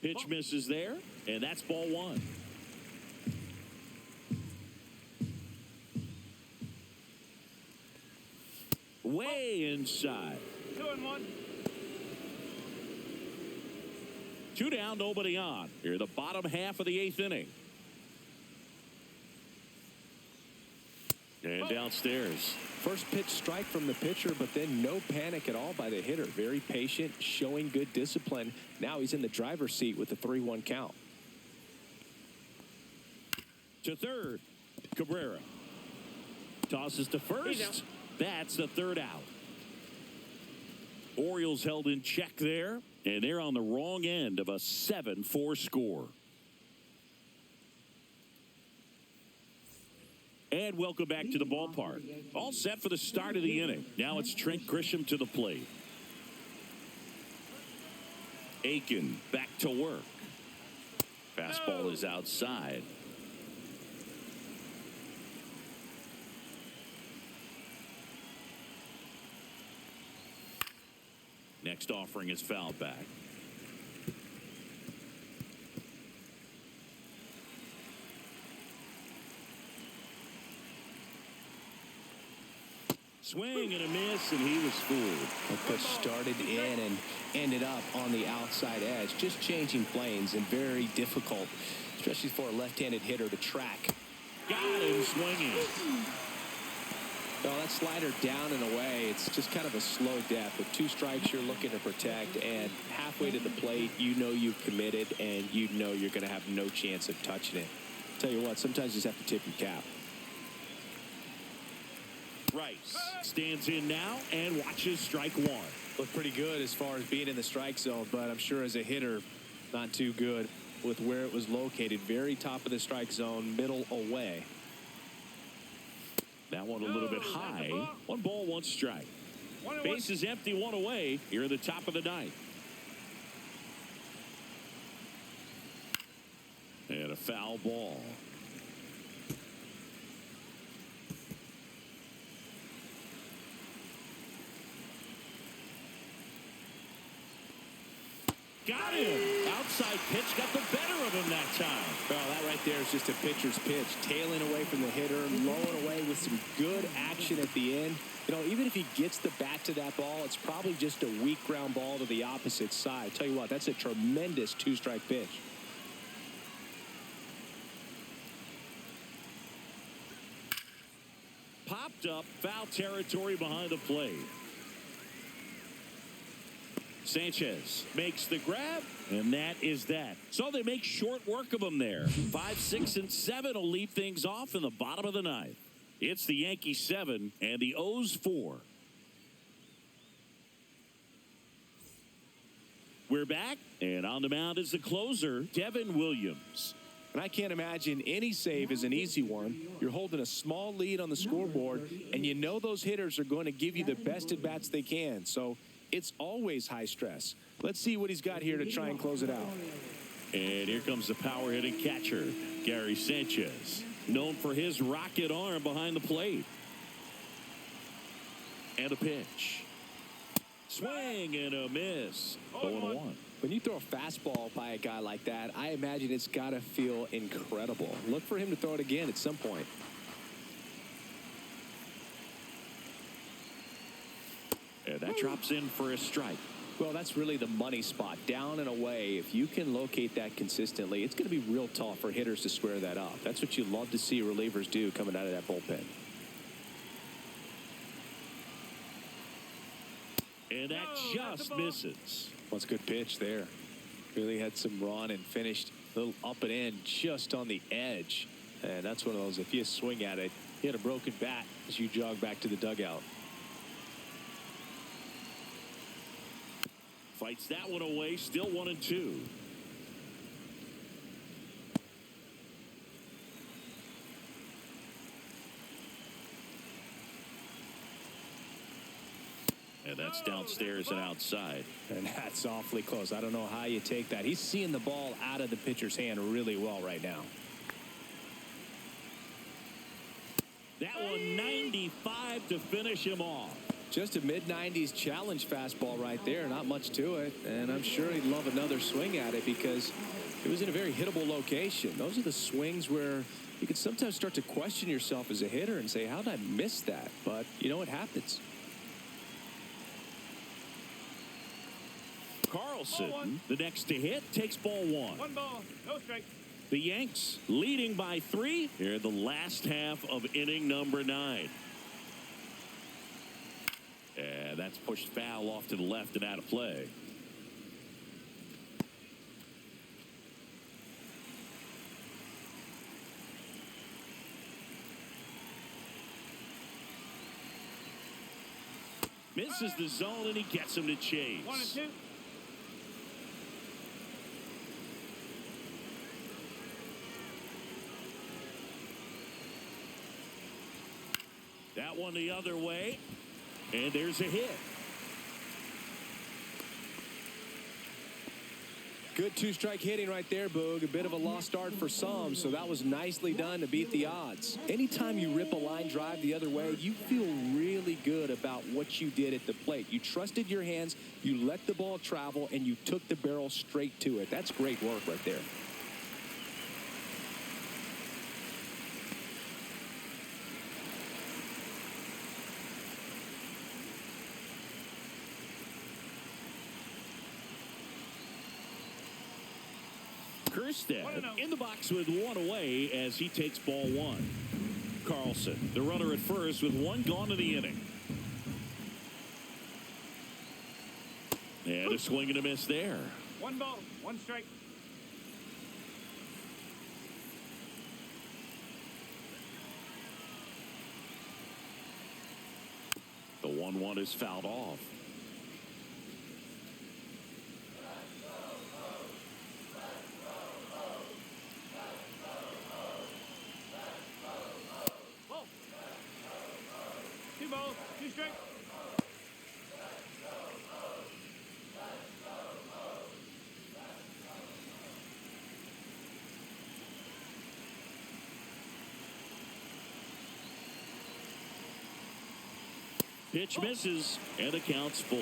Pitch misses there, and that's ball 1. Way inside. 2-1. 2 down, nobody on. Here, the bottom half of the 8th inning. And downstairs. First pitch strike from the pitcher, but then no panic at all by the hitter. Very patient, showing good discipline. Now he's in the driver's seat with the 3-1 count. To third, Cabrera. Tosses to first. That's the 3rd out. Orioles held in check there, and they're on the wrong end of a 7-4 score. And welcome back to the ballpark. All set for the start of the inning. Now it's Trent Grisham to the plate. Aiken back to work. Fastball is outside. Next offering is fouled back. Swing and a miss, and he was fooled. Push started in and ended up on the outside edge. Just changing planes, and very difficult, especially for a left-handed hitter, to track. Got him swinging. Well, that slider down and away, it's just kind of a slow death. With 2 strikes, you're looking to protect, and halfway to the plate, you know you've committed, and you know you're going to have no chance of touching it. Tell you what, sometimes you just have to tip your cap. Rice stands in now and watches strike 1. Looked pretty good as far as being in the strike zone, but I'm sure as a hitter, not too good with where it was located. Very top of the strike zone, middle away. That one a little bit high. 1 ball, 1 strike. Base is empty, 1 away here at the top of the 9th. And a foul ball. Got him. Outside pitch got the better of him that time. Well, that right there is just a pitcher's pitch. Tailing away from the hitter, lowing away with some good action at the end. You know, even if he gets the bat to that ball, it's probably just a weak ground ball to the opposite side. Tell you what, that's a tremendous two-strike pitch. Popped up, foul territory behind the plate. Sanchez makes the grab, and that is that. So they make short work of him there. 5, 6, and 7 will lead things off in the bottom of the ninth. It's the Yankees 7 and the O's 4. We're back, and on the mound is the closer, Devin Williams. And I can't imagine any save is an easy one. You're holding a small lead on the scoreboard, and you know those hitters are going to give you the best at-bats they can. So it's always high stress. Let's see what he's got here to try and close it out. And here comes the power-hitting catcher, Gary Sanchez, known for his rocket arm behind the plate. And a pitch. Swing and a miss. 0-1. When you throw a fastball by a guy like that, I imagine it's got to feel incredible. Look for him to throw it again at some point. And that drops in for a strike. Well, that's really the money spot. Down and away, if you can locate that consistently, it's going to be real tough for hitters to square that up. That's what you love to see relievers do coming out of that bullpen. And that just misses. Well, it's a good pitch there. Really had some run and finished a little up and in just on the edge. And that's one of those, if you swing at it, you hit a broken bat as you jog back to the dugout. Fights that one away, still 1-2. And that's downstairs and outside. And that's awfully close. I don't know how you take that. He's seeing the ball out of the pitcher's hand really well right now. That one 95 to finish him off. Just a mid-90s challenge fastball right there. Not much to it. And I'm sure he'd love another swing at it because it was in a very hittable location. Those are the swings where you can sometimes start to question yourself as a hitter and say, how did I miss that? But, you know, it happens. Carlson, the next to hit, takes ball 1. 1 ball, no strike. The Yanks leading by 3 here in the last half of inning number 9. And that's pushed foul off to the left and out of play. Misses the zone and he gets him to chase. 1-2. That one the other way. And there's a hit. Good two-strike hitting right there, Boog. A bit of a lost start for some, so that was nicely done to beat the odds. Anytime you rip a line drive the other way, you feel really good about what you did at the plate. You trusted your hands, you let the ball travel, and you took the barrel straight to it. That's great work right there. Kerstead in the box with 1 away as he takes ball 1. Carlson, the runner at first with 1 gone in the inning. And a swing and a miss there. 1 ball, 1 strike. The 1-1 is fouled off. Pitch misses, and the count's full.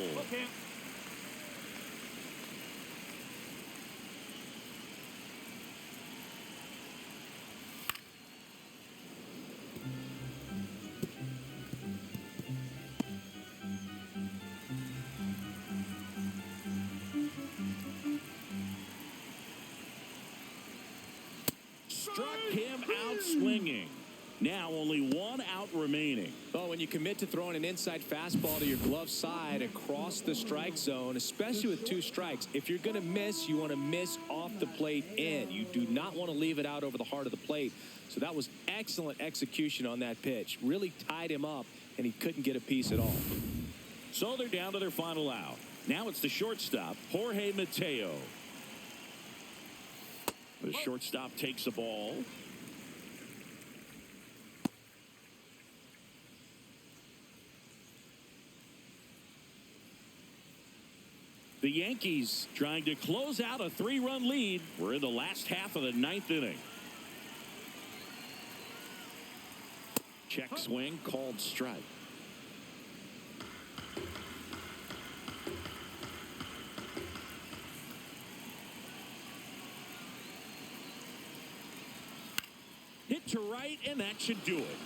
Struck him out swinging. Now only one out remaining. Well, when you commit to throwing an inside fastball to your glove side across the strike zone, especially with 2 strikes, if you're going to miss, you want to miss off the plate in. You do not want to leave it out over the heart of the plate. So that was excellent execution on that pitch. Really tied him up, and he couldn't get a piece at all. So they're down to their final out. Now it's the shortstop, Jorge Mateo. The shortstop takes the ball. The Yankees trying to close out a 3-run lead. We're in the last half of the 9th inning. Check swing, called strike. Hit to right, and that should do it.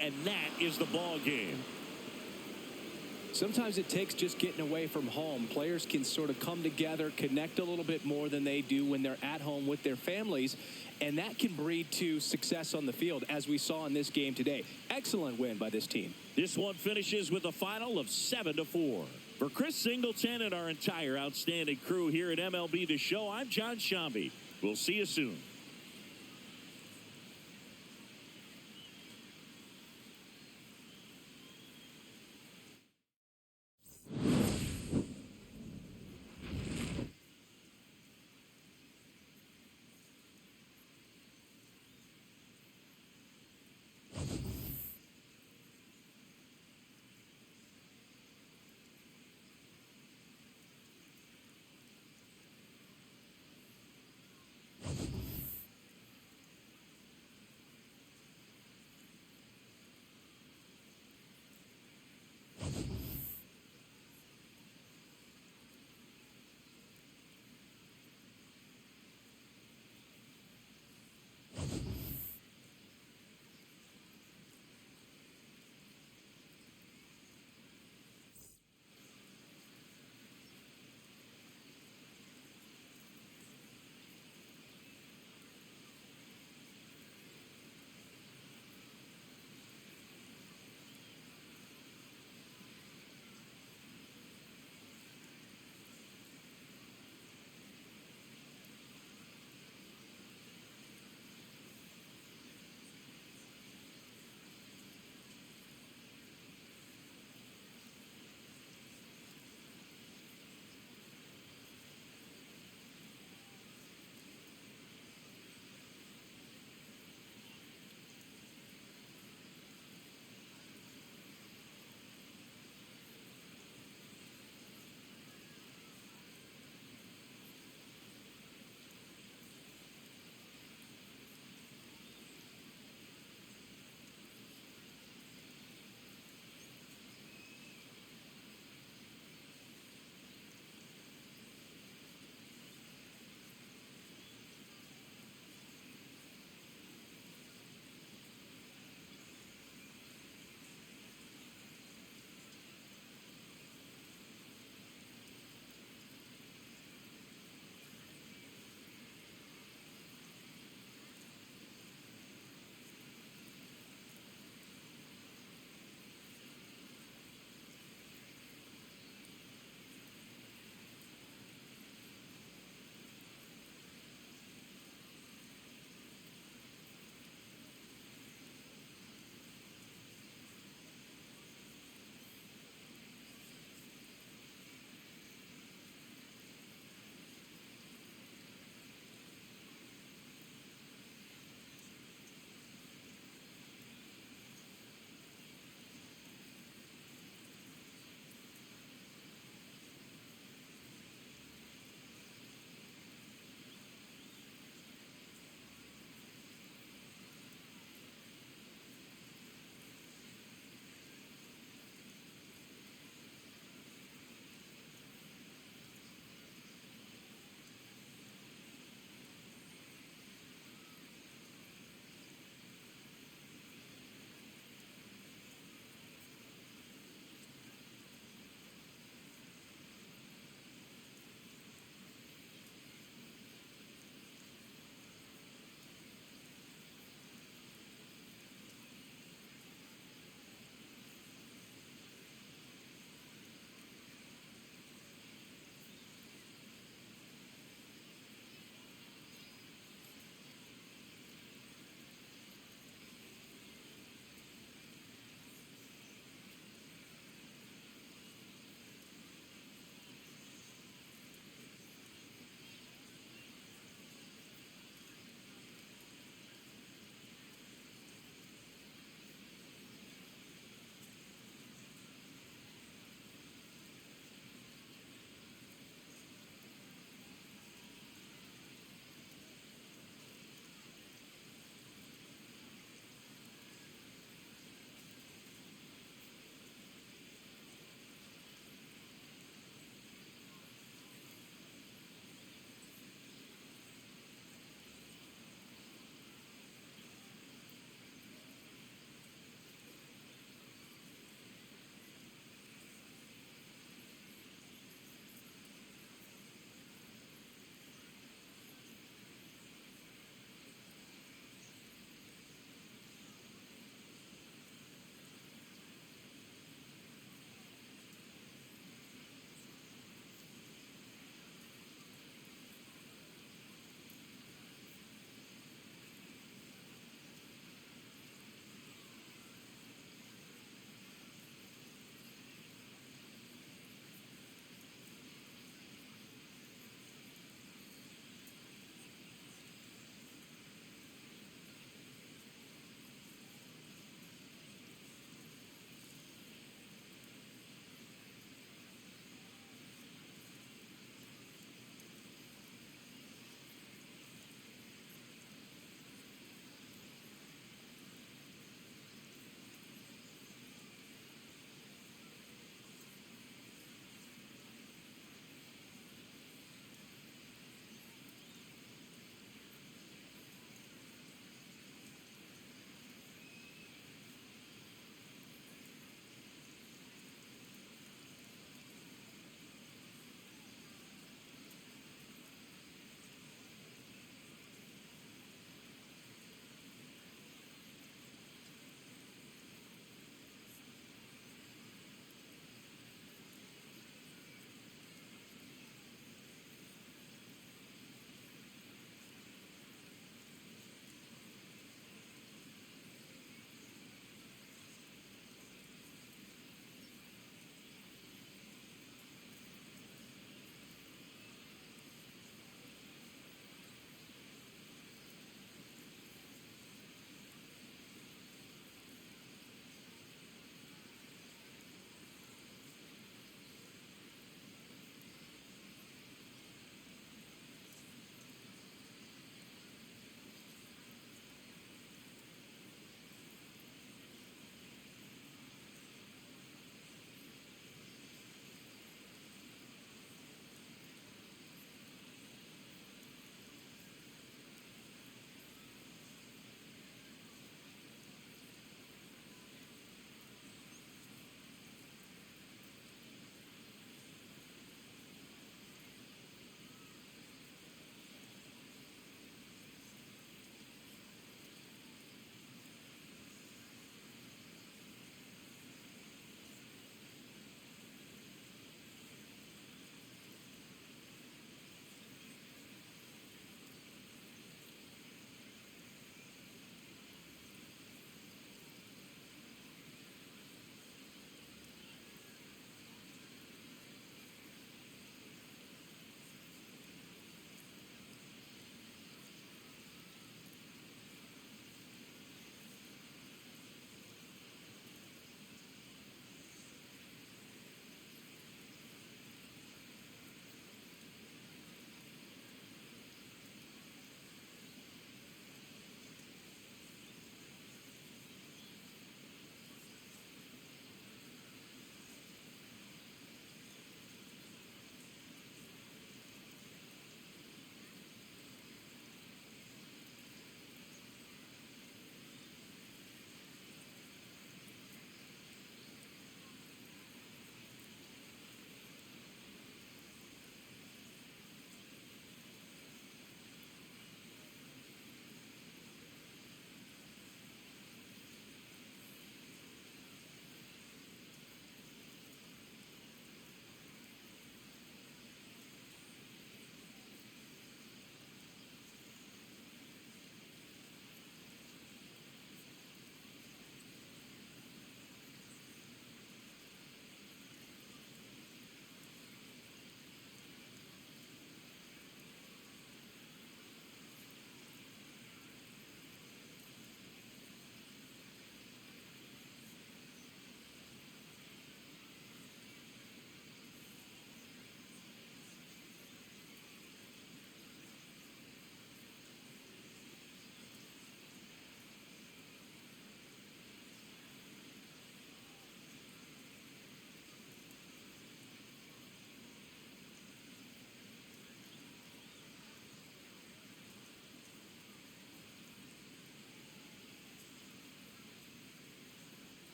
And that is the ball game. Sometimes it takes just getting away from home. Players can sort of come together, connect a little bit more than they do when they're at home with their families, and that can breed to success on the field, as we saw in this game today. Excellent win by this team. This one finishes with a final of 7-4. For Chris Singleton and our entire outstanding crew here at MLB The Show, I'm John Shambi. We'll see you soon.